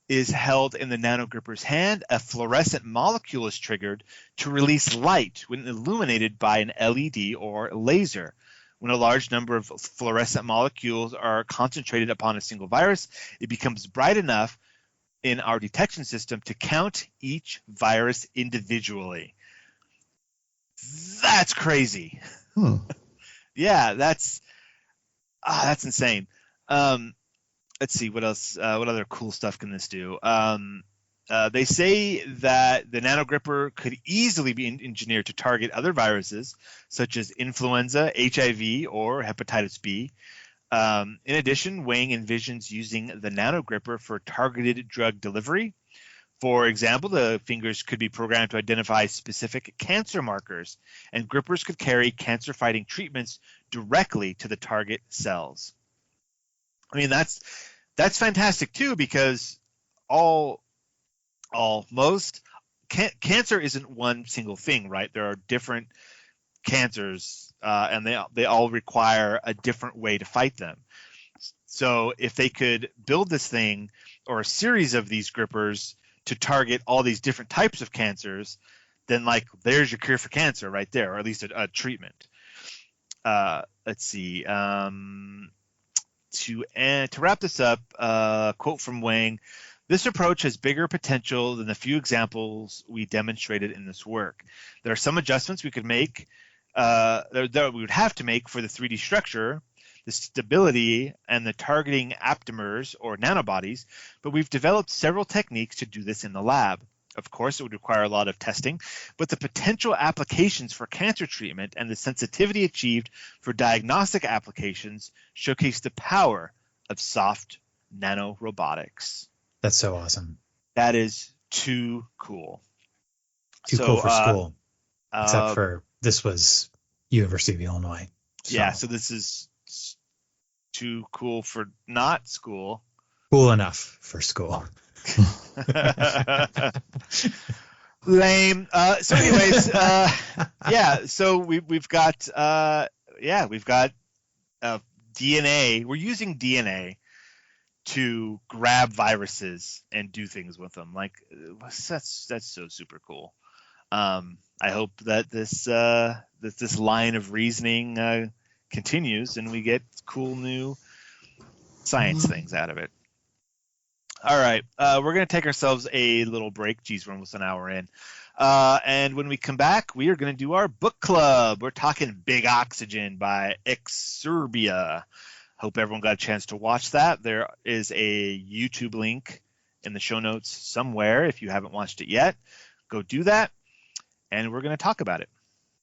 is held in the NanoGripper's hand, a fluorescent molecule is triggered to release light when illuminated by an LED or laser. When a large number of fluorescent molecules are concentrated upon a single virus, it becomes bright enough in our detection system to count each virus individually." That's crazy. Yeah, that's insane. Let's see what else. What other cool stuff can this do? They say that the NanoGripper could easily be engineered to target other viruses such as influenza, HIV, or hepatitis B. In addition, Wang envisions using the NanoGripper for targeted drug delivery. For example, the fingers could be programmed to identify specific cancer markers, and grippers could carry cancer-fighting treatments directly to the target cells. I mean, that's fantastic too, because cancer isn't one single thing, right? There are different cancers, and they all require a different way to fight them. So if they could build this thing or a series of these grippers to target all these different types of cancers, then like there's your cure for cancer right there, or at least a treatment. Let's see. To wrap this up, a quote from Wang: "This approach has bigger potential than the few examples we demonstrated in this work. There are some adjustments we could make, that we would have to make for the 3D structure, the stability, and the targeting aptamers or nanobodies, but we've developed several techniques to do this in the lab. Of course, it would require a lot of testing, but the potential applications for cancer treatment and the sensitivity achieved for diagnostic applications showcase the power of soft nanorobotics." That's so awesome. That is too cool. Too cool for school. Except for this was University of Illinois. Yeah, so this is too cool for not school. Cool enough for school. Lame. So anyways, yeah, so we've got DNA. We're using DNA to grab viruses and do things with them. Like that's so super cool. I hope that this line of reasoning continues and we get cool new science things out of it. All right, we're going to take ourselves a little break. Geez, we're almost an hour in. And when we come back, we are going to do our book club. We're talking Big Oxygen by Exurbia. Hope everyone got a chance to watch that. There is a YouTube link in the show notes somewhere. If you haven't watched it yet, go do that. And we're going to talk about it.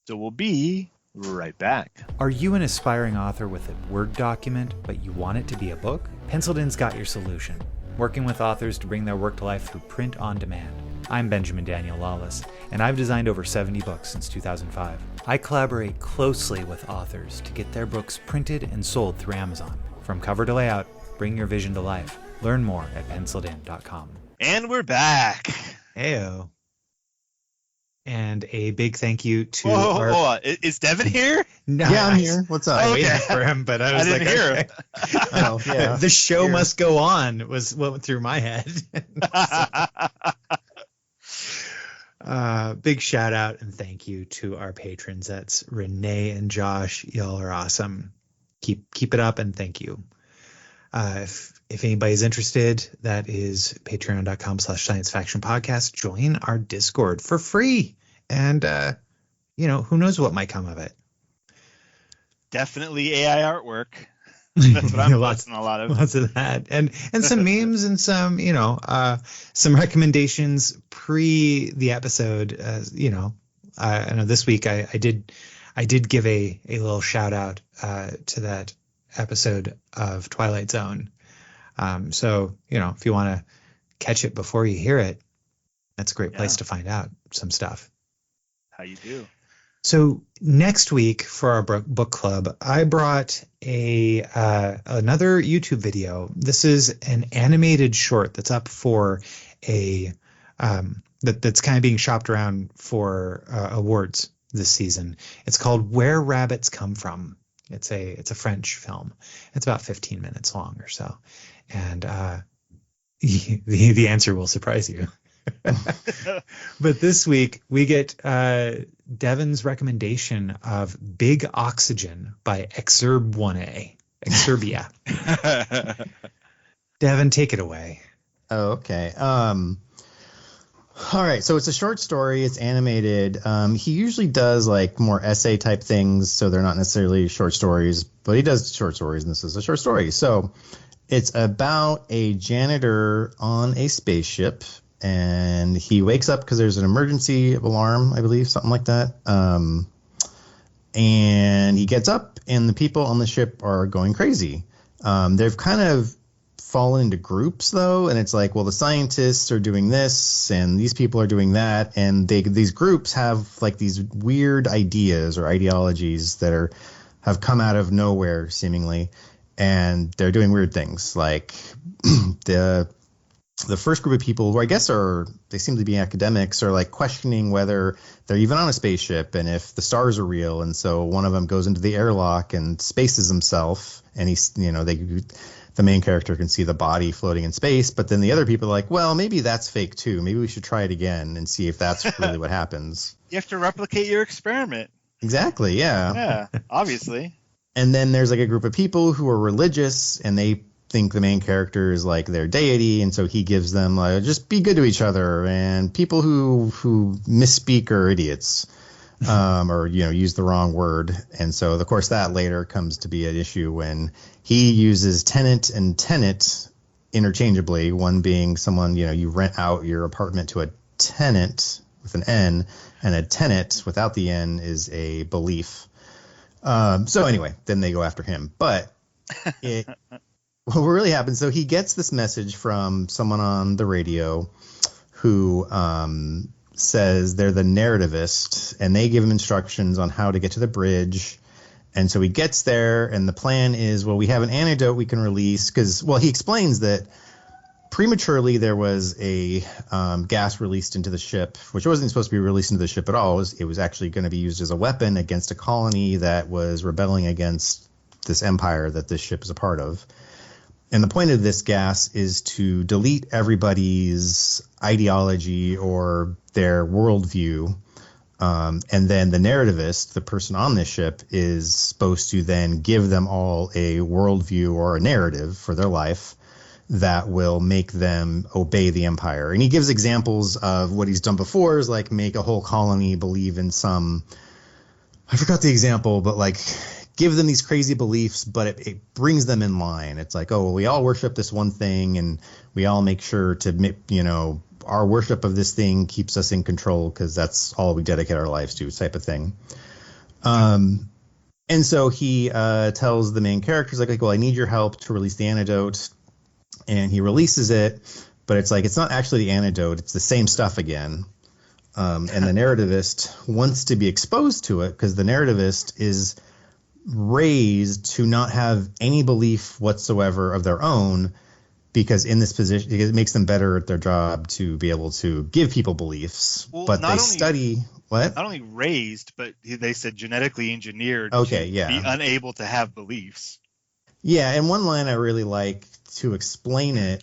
So we'll be right back. Are you an aspiring author with a Word document, but you want it to be a book? Penciled In's got your solution. Working with authors to bring their work to life through print on demand. I'm Benjamin Daniel Lawless, and I've designed over 70 books since 2005. I collaborate closely with authors to get their books printed and sold through Amazon. From cover to layout, bring your vision to life. Learn more at penciledin.com. And we're back. Heyo. And a big thank you to hold on. Is Devon here? No, Yeah, I'm here. What's up? I Okay. waited for him, but I was didn't like, hear okay. him. Oh, yeah. The show Here. must go on was what went through my head. Big shout out and thank you to our patrons. That's Renee and Josh. Y'all are awesome. Keep it up and thank you. If anybody's interested, that is patreon.com/sciencefactionpodcast. Join our Discord for free. And, who knows what might come of it. Definitely AI artwork. That's what I'm watching a lot of. Lots of that. And some memes and some, some recommendations pre the episode. I know this week I did give a little shout out to that episode of Twilight Zone. So, if you want to catch it before you hear it, that's a great place to find out some stuff. How you do. So next week for our book club, I brought another YouTube video. This is an animated short that's up for that's kind of being shopped around for awards this season. It's called Where Rabbits Come From. It's a French film. It's about 15 minutes long or so, and the answer will surprise you. But this week we get Devon's recommendation of Big Oxygen by Exurbia. Devon, take it away. Oh, okay. All right. So it's a short story. It's animated. He usually does like more essay type things, so they're not necessarily short stories, but he does short stories, and this is a short story. So it's about a janitor on a spaceship. And he wakes up because there's an emergency alarm, I believe, something like that. And he gets up, and the people on the ship are going crazy. They've kind of fallen into groups, though, and it's like, well, the scientists are doing this, and these people are doing that, and these groups have like these weird ideas or ideologies that have come out of nowhere, seemingly, and they're doing weird things, like the the first group of people, who I guess they seem to be academics, are like questioning whether they're even on a spaceship and if the stars are real. And so one of them goes into the airlock and spaces himself, and the main character can see the body floating in space. But then the other people are like, well, maybe that's fake too. Maybe we should try it again and see if that's really what happens. You have to replicate your experiment. Exactly. Yeah. Yeah, obviously. And then there's like a group of people who are religious, and they think the main character is like their deity, and so he gives them just be good to each other, and people who misspeak are idiots, or use the wrong word. And so of course that later comes to be an issue when he uses tenant and tenet interchangeably, one being someone, you rent out your apartment to a tenant with an N, and a tenet without the N is a belief. So anyway, then they go after him. But what really happens, so he gets this message from someone on the radio who says they're the narrativist, and they give him instructions on how to get to the bridge. And so he gets there, and the plan is, well, we have an antidote we can release, because, well, he explains that prematurely there was a gas released into the ship, which wasn't supposed to be released into the ship at all. It was actually going to be used as a weapon against a colony that was rebelling against this empire that this ship is a part of. And the point of this gas is to delete everybody's ideology or their worldview. And then the narrativist, the person on this ship, is supposed to then give them all a worldview or a narrative for their life that will make them obey the empire. And he gives examples of what he's done before, is like make a whole colony believe in some, I forgot the example, but like give them these crazy beliefs, but it brings them in line. It's like, oh, well, we all worship this one thing, and we all make sure to, our worship of this thing keeps us in control because that's all we dedicate our lives to, type of thing. And so he tells the main characters, like, well, I need your help to release the antidote. And he releases it, but it's like, it's not actually the antidote. It's the same stuff again. And the narrativist wants to be exposed to it because the narrativist is raised to not have any belief whatsoever of their own, because in this position, it makes them better at their job to be able to give people beliefs. Well, but they study what? Not only raised, but they said genetically engineered to be unable to have beliefs. Yeah, and one line I really like to explain it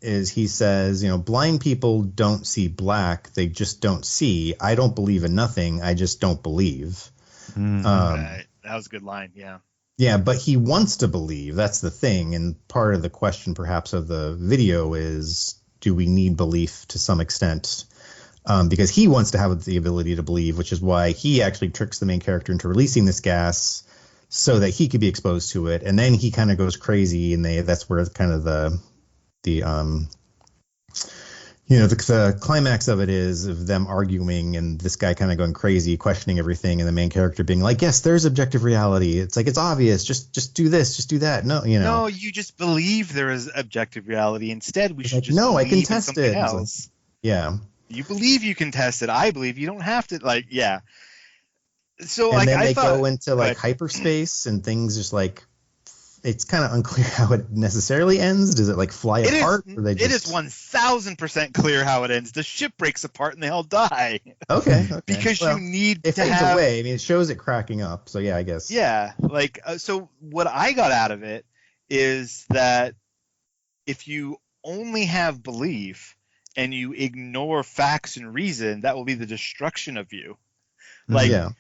is he says, blind people don't see black, they just don't see. I don't believe in nothing, I just don't believe. Right. That was a good line, yeah. Yeah, but he wants to believe. That's the thing. And part of the question perhaps of the video is, do we need belief to some extent? Because he wants to have the ability to believe, which is why he actually tricks the main character into releasing this gas so that he could be exposed to it. And then he kind of goes crazy, and that's where kind of the climax of it is, of them arguing and this guy kind of going crazy, questioning everything, and the main character being like, yes, there's objective reality. It's like, it's obvious. Just do this, just do that. No, No, you just believe there is objective reality. Instead, we should like, just no, I believe can test in it. else. Like, yeah. You believe you can test it. I believe you don't have to, yeah. So and like then I they thought, go into like hyperspace, and things just like, it's kind of unclear how it necessarily ends. Does it like fly apart? Or it is 1,000% clear how it ends. The ship breaks apart and they all die. Okay. Because you need it to fades have away. I mean, it shows it cracking up. So yeah, I guess. Yeah, like so what I got out of it is that if you only have belief and you ignore facts and reason, that will be the destruction of you. Like, yeah.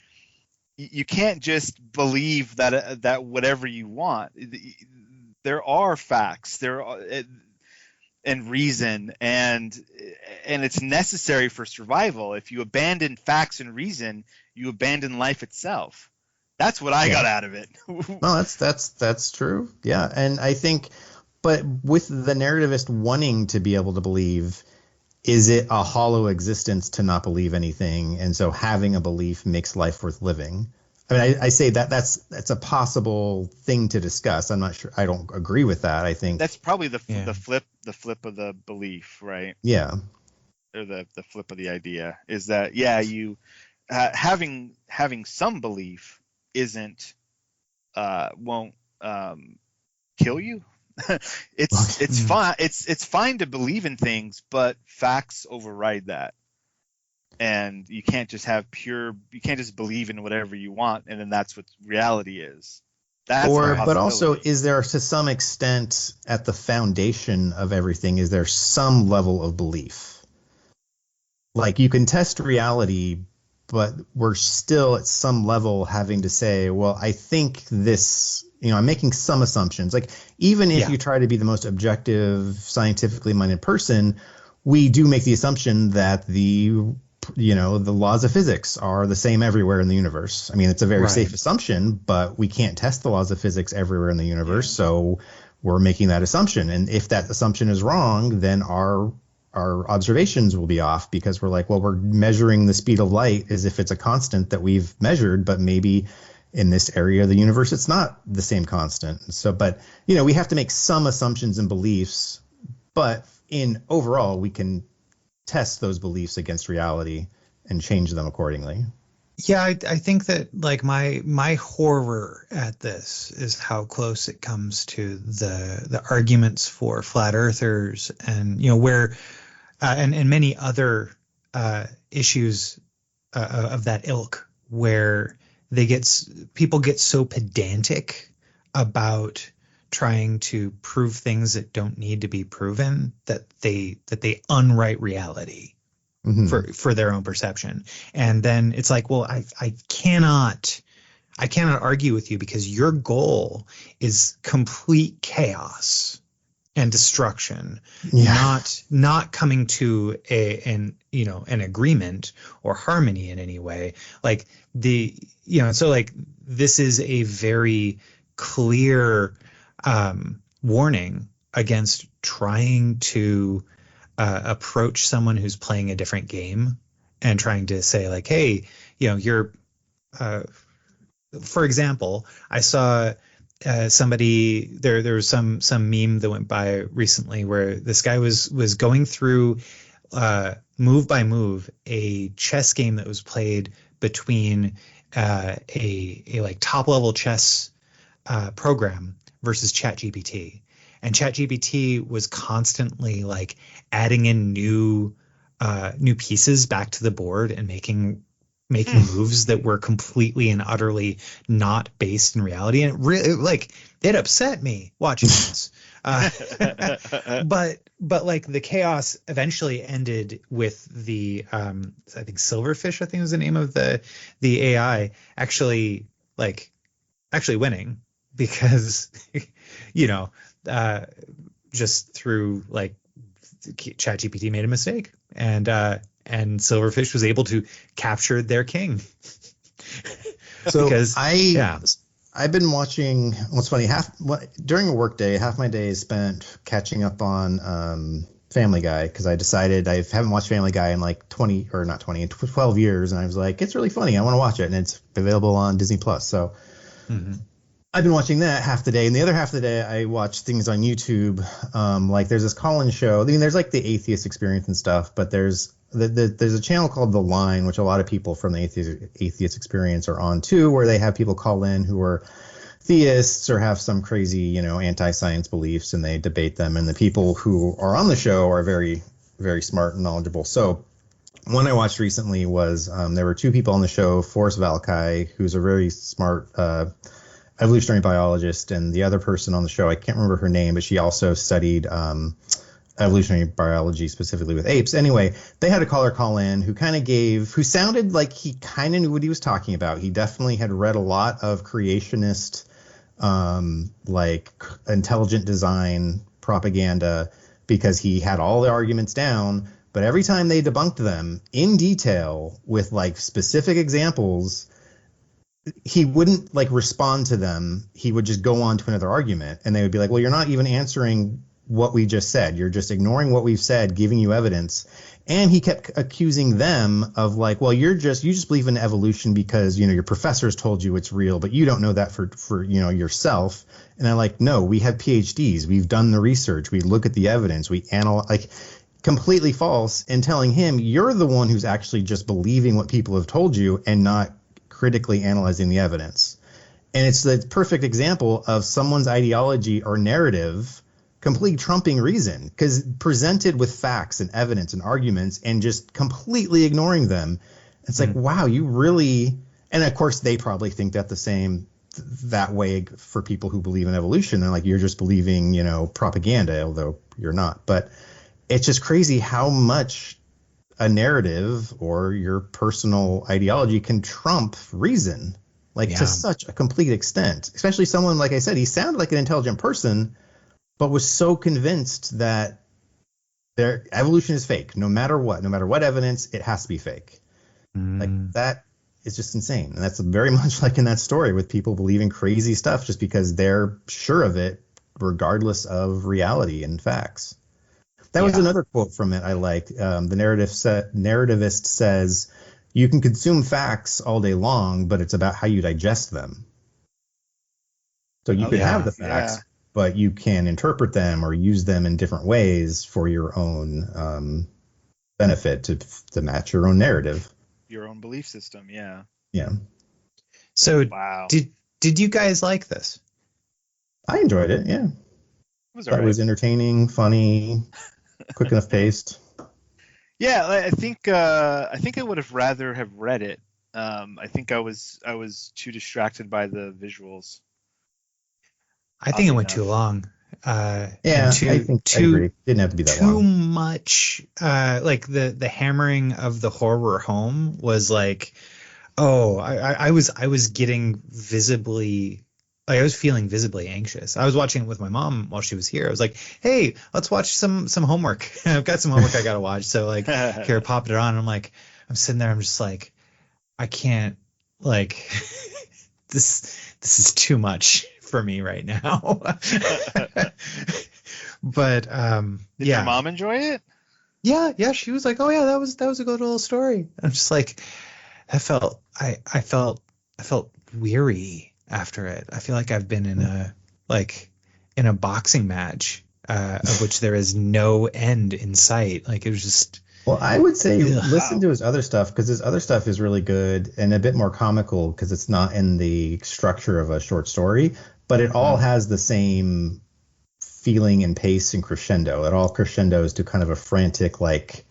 You can't just believe that whatever you want. There are facts, and reason, and it's necessary for survival. If you abandon facts and reason, you abandon life itself. That's what I got out of it. No, that's true. Yeah, and I think, but with the narrativist wanting to be able to believe, is it a hollow existence to not believe anything? And so having a belief makes life worth living. I mean, I say that's a possible thing to discuss. I'm not sure. I don't agree with that. I think that's probably the flip of the belief, right? Yeah. Or the flip of the idea is that, you having some belief won't kill you. It's fine. It's fine to believe in things, but facts override that. And you can't just believe in whatever you want, and then that's what reality is. But also, is there, to some extent, at the foundation of everything, is there some level of belief? Like, you can test reality, but we're still at some level having to say, well, I think this, I'm making some assumptions. Like, even if you try to be the most objective, scientifically minded person, we do make the assumption that the laws of physics are the same everywhere in the universe. I mean, it's a very safe assumption, but we can't test the laws of physics everywhere in the universe. So we're making that assumption. And if that assumption is wrong, then our observations will be off, because we're like, well, we're measuring the speed of light as if it's a constant that we've measured, but maybe in this area of the universe, it's not the same constant. So, but, we have to make some assumptions and beliefs, but overall, we can test those beliefs against reality and change them accordingly. Yeah, I think that, like, my horror at this is how close it comes to the arguments for flat earthers, and where and many other issues of that ilk, where people get so pedantic about trying to prove things that don't need to be proven, that they unwrite reality for their own perception. And then it's like, well, I cannot argue with you, because your goal is complete chaos and destruction, not coming to an agreement or harmony in any way. Like, so like, this is a very clear warning against trying to approach someone who's playing a different game and trying to say, like, hey, you're for example, I saw somebody there was some meme that went by recently where this guy was going through move by move a chess game that was played between a like top level chess program versus ChatGPT. And ChatGPT was constantly, like, adding in new pieces back to the board and making moves that were completely and utterly not based in reality. And it really, like, it upset me watching this. But like, the chaos eventually ended with the I think Silverfish, I think was the name of the AI, actually winning, because just through, like, ChatGPT made a mistake, and Silverfish was able to capture their king. So I've been watching. What's funny? During a work day, half my day is spent catching up on Family Guy, because I decided I haven't watched Family Guy in like 12 years, and I was like, it's really funny, I want to watch it, and it's available on Disney Plus. So I've been watching that half the day, and the other half of the day I watch things on YouTube. Like, there's this call-in show. I mean, there's like the Atheist Experience and stuff, but there's a channel called The Line, which a lot of people from the Atheist Experience are on too, where they have people call in who are theists or have some crazy, anti-science beliefs, and they debate them. And the people who are on the show are very, very smart and knowledgeable. So one I watched recently was there were two people on the show, Forrest Valkai, who's a very smart evolutionary biologist, and the other person on the show, I can't remember her name, but she also studied evolutionary biology, specifically with apes. Anyway, they had a caller call in who sounded like he kind of knew what he was talking about. He definitely had read a lot of creationist, like, intelligent design propaganda, because he had all the arguments down. But every time they debunked them in detail with, like, specific examples, he wouldn't, like, respond to them. He would just go on to another argument, and they would be like, well, you're not even answering what we just said. You're just ignoring what we've said, giving you evidence. And he kept accusing them of, like, well, you just believe in evolution because, your professors told you it's real, but you don't know that for yourself. And I'm like, no, we have PhDs. We've done the research. We look at the evidence. We analyze, like, completely false, and telling him you're the one who's actually just believing what people have told you and not critically analyzing the evidence. And it's the perfect example of someone's ideology or narrative completely trumping reason, because presented with facts and evidence and arguments and just completely ignoring them. It's like, wow, you really, and of course they probably think that way for people who believe in evolution. And like, you're just believing, propaganda, although you're not. But it's just crazy how much a narrative or your personal ideology can trump reason, to such a complete extent, especially someone, like I said, he sounded like an intelligent person, but was so convinced that their evolution is fake. No matter what evidence, it has to be fake. Like, that is just insane. And that's very much like in that story with people believing crazy stuff just because they're sure of it, regardless of reality and facts. That was another quote from it I liked. The narrativist says, "You can consume facts all day long, but it's about how you digest them." So you could have the facts, but you can interpret them or use them in different ways for your own benefit to match your own narrative. Your own belief system, yeah. Yeah. So wow. Did you guys like this? I enjoyed it, yeah. It was all right. It was entertaining, funny, quick enough paced. Yeah, I think I would have rather have read it. I think I was too distracted by the visuals. I think it went too long. I think I agree. Didn't have to be that long. Too much. Like the hammering of the horror home was like, I was getting visibly. Like, I was feeling visibly anxious. I was watching it with my mom while she was here. I was like, "Hey, let's watch some homework. I've got some homework I gotta watch." So like, Kara popped it on, and I'm sitting there. I'm just like, I can't. Like, this is too much for me right now. But did your mom enjoy it? Yeah. She was like, "Oh yeah, that was a good little story." I'm just like, I felt weary after it. I feel like I've been in a boxing match of which there is no end in sight. Like, it was just. Well, I would say listen to his other stuff, because his other stuff is really good and a bit more comical because it's not in the structure of a short story, but it all has the same feeling and pace and crescendo. It all crescendos to kind of a frantic, like,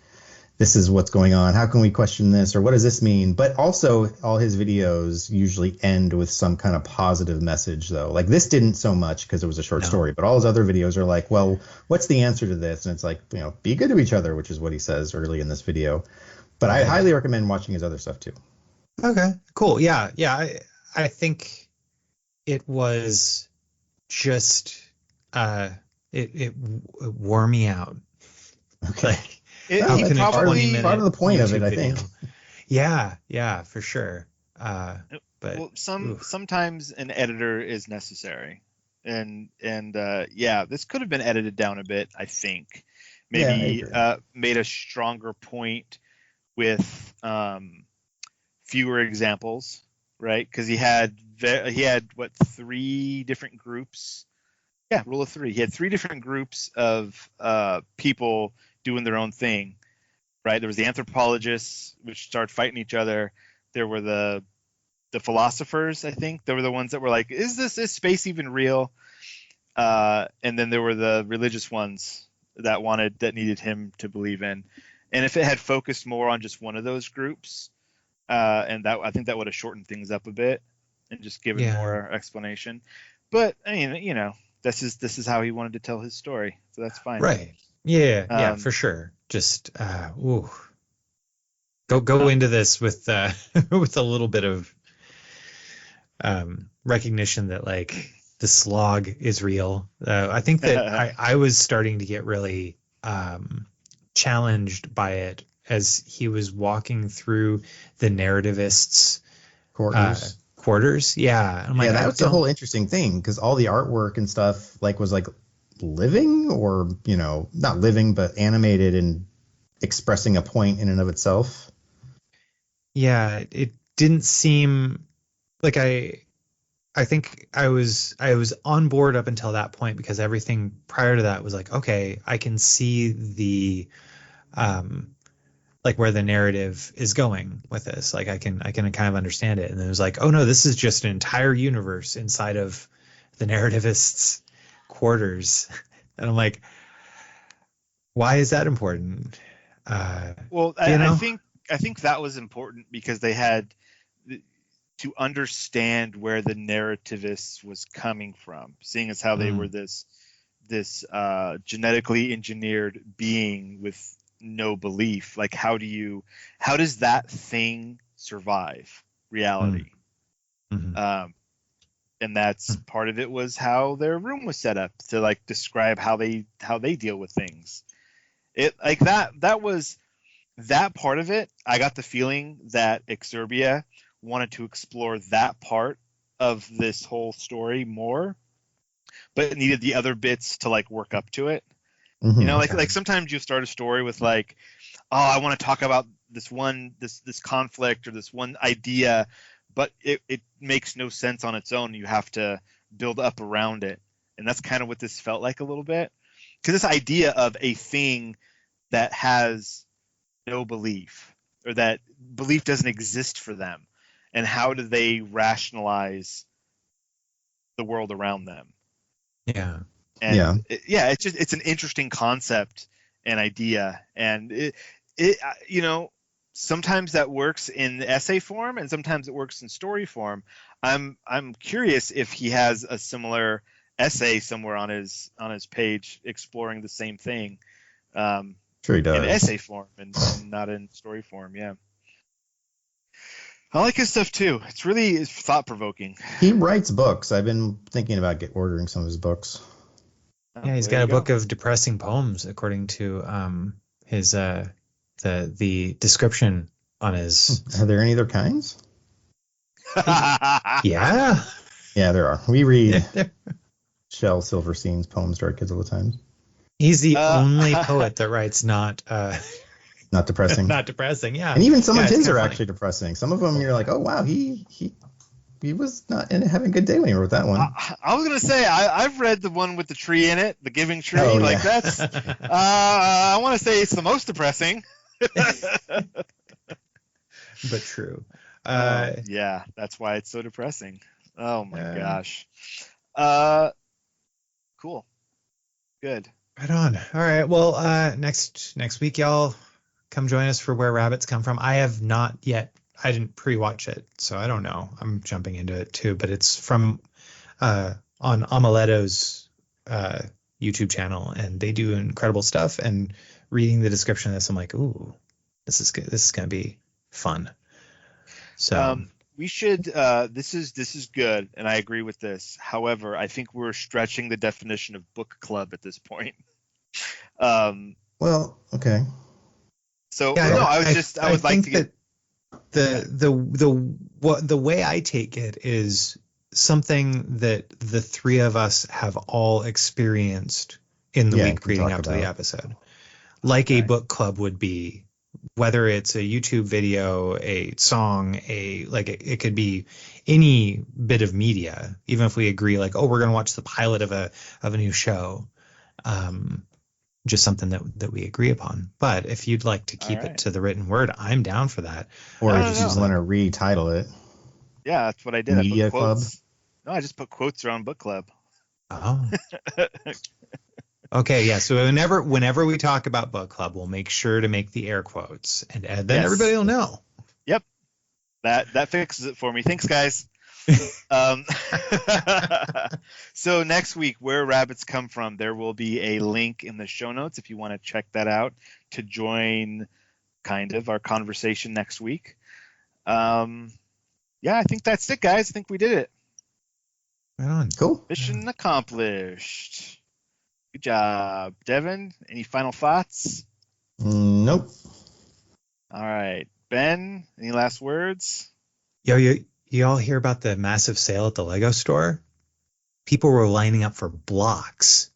this is what's going on. How can we question this? Or what does this mean? But also all his videos usually end with some kind of positive message, though. Like, this didn't so much because it was a short story, but all his other videos are like, well, what's the answer to this? And it's like, be good to each other, which is what he says early in this video. But I highly recommend watching his other stuff too. Okay, cool. Yeah. I think it was just, it wore me out. Okay. Like, It's probably part of the point of it, I think. Yeah, for sure. But sometimes an editor is necessary, and this could have been edited down a bit. I think maybe made a stronger point with fewer examples, right? Because he had 3 different groups. Yeah, rule of 3. He had 3 different groups of people doing their own thing, right? There was the anthropologists, which started fighting each other. There were the philosophers, I think. They were the ones that were like, is space even real? And then there were the religious ones that needed him to believe in. And if it had focused more on just one of those groups, and that, I think that would have shortened things up a bit and just given more explanation. But I mean, this is how he wanted to tell his story, so that's fine. Right. Yeah, for sure. Just go into this with with a little bit of recognition that, like, the slog is real. I think that I was starting to get really challenged by it as he was walking through the narrativists' quarters. Yeah, I'm like, that was the whole interesting thing, because all the artwork and stuff was living, or not living, but animated and expressing a point in and of itself. Yeah, it didn't seem like I think I was on board up until that point, because everything prior to that was like, okay, I can see the like where the narrative is going with this. Like I can kind of understand it. And then it was like, oh no, this is just an entire universe inside of the narrativist's quarters. And I'm like, why is that important? Well, I think that was important because they had to understand where the narrativist was coming from, seeing as how they were this genetically engineered being with no belief. Like, how does that thing survive reality? Mm-hmm. And that's part of it was how their room was set up to like describe how they deal with things. It like that was that part of it. I got the feeling that Exurbia wanted to explore that part of this whole story more, but it needed the other bits to like work up to it. Mm-hmm. You know, like sometimes you start a story with like, oh, I want to talk about this conflict or this one idea, but it makes no sense on its own. You have to build up around it. And that's kind of what this felt like a little bit. Because this idea of a thing that has no belief, or that belief doesn't exist for them, and how do they rationalize the world around them? Yeah. And it's an interesting concept and idea. And it you know, sometimes that works in essay form and sometimes it works in story form. I'm curious if he has a similar essay somewhere on his page exploring the same thing. Sure he does. In essay form and not in story form. Yeah. I like his stuff too. It's really thought provoking. He writes books. I've been thinking about ordering some of his books. Yeah, he's got a book of depressing poems, according to his the description on his. Are there any other kinds? Yeah. Yeah, there are. We read Shel Silverstein's poems to our kids all the time. He's the only poet that writes not depressing. Not depressing, yeah. And even some of his are funny. actually depressing. Some of them you're like, oh wow, he was not having a good day when he wrote that one. I was gonna say I've read the one with the tree in it, the Giving Tree. Oh, like yeah. that's I want to say it's the most depressing. But true. Yeah, that's why it's so depressing. Oh my gosh. Cool. Good. Right on. All right. Well, next week, y'all come join us for Where Rabbits Come From. I have not yet. I didn't pre-watch it, so I don't know. I'm jumping into it too, but it's from on Amaletto's YouTube channel, and they do incredible stuff. And reading the description of this, I'm like, ooh, this is good. This is gonna be fun. So we should. This is good, and I agree with this. However, I think we're stretching the definition of book club at this point. Well, okay. So yeah, no, I would like to get the way I take it is something that the three of us have all experienced in the week leading up to the episode. Like a book club would be, whether it's a YouTube video, a song, it could be any bit of media, even if we agree like, oh, we're going to watch the pilot of a new show. Just something that we agree upon. But if you'd like to keep it to the written word, I'm down for that. Or if you just want to retitle it. Yeah, that's what I did. Media I put quotes. Club? No, I just put quotes around book club. Oh. Okay, yeah. So whenever we talk about book club, we'll make sure to make the air quotes, and then everybody will know. Yep. That fixes it for me. Thanks, guys. So next week, Where Rabbits Come From, there will be a link in the show notes if you want to check that out to join kind of our conversation next week. Yeah, I think that's it, guys. I think we did it. Right on. Cool. Mission accomplished. Good job. Devon, any final thoughts? Nope. All right. Ben, any last words? Yo, you all hear about the massive sale at the Lego store? People were lining up for blocks.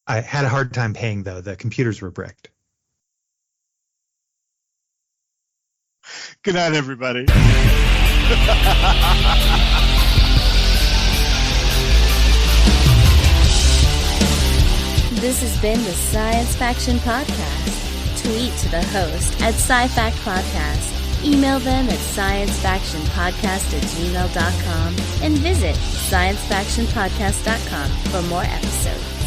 I had a hard time paying, though. The computers were bricked. Good night, everybody. This has been the Science Faction Podcast. tweet to the host at SciFact Podcast. Email them at sciencefactionpodcast@gmail.com and visit sciencefactionpodcast.com for more episodes.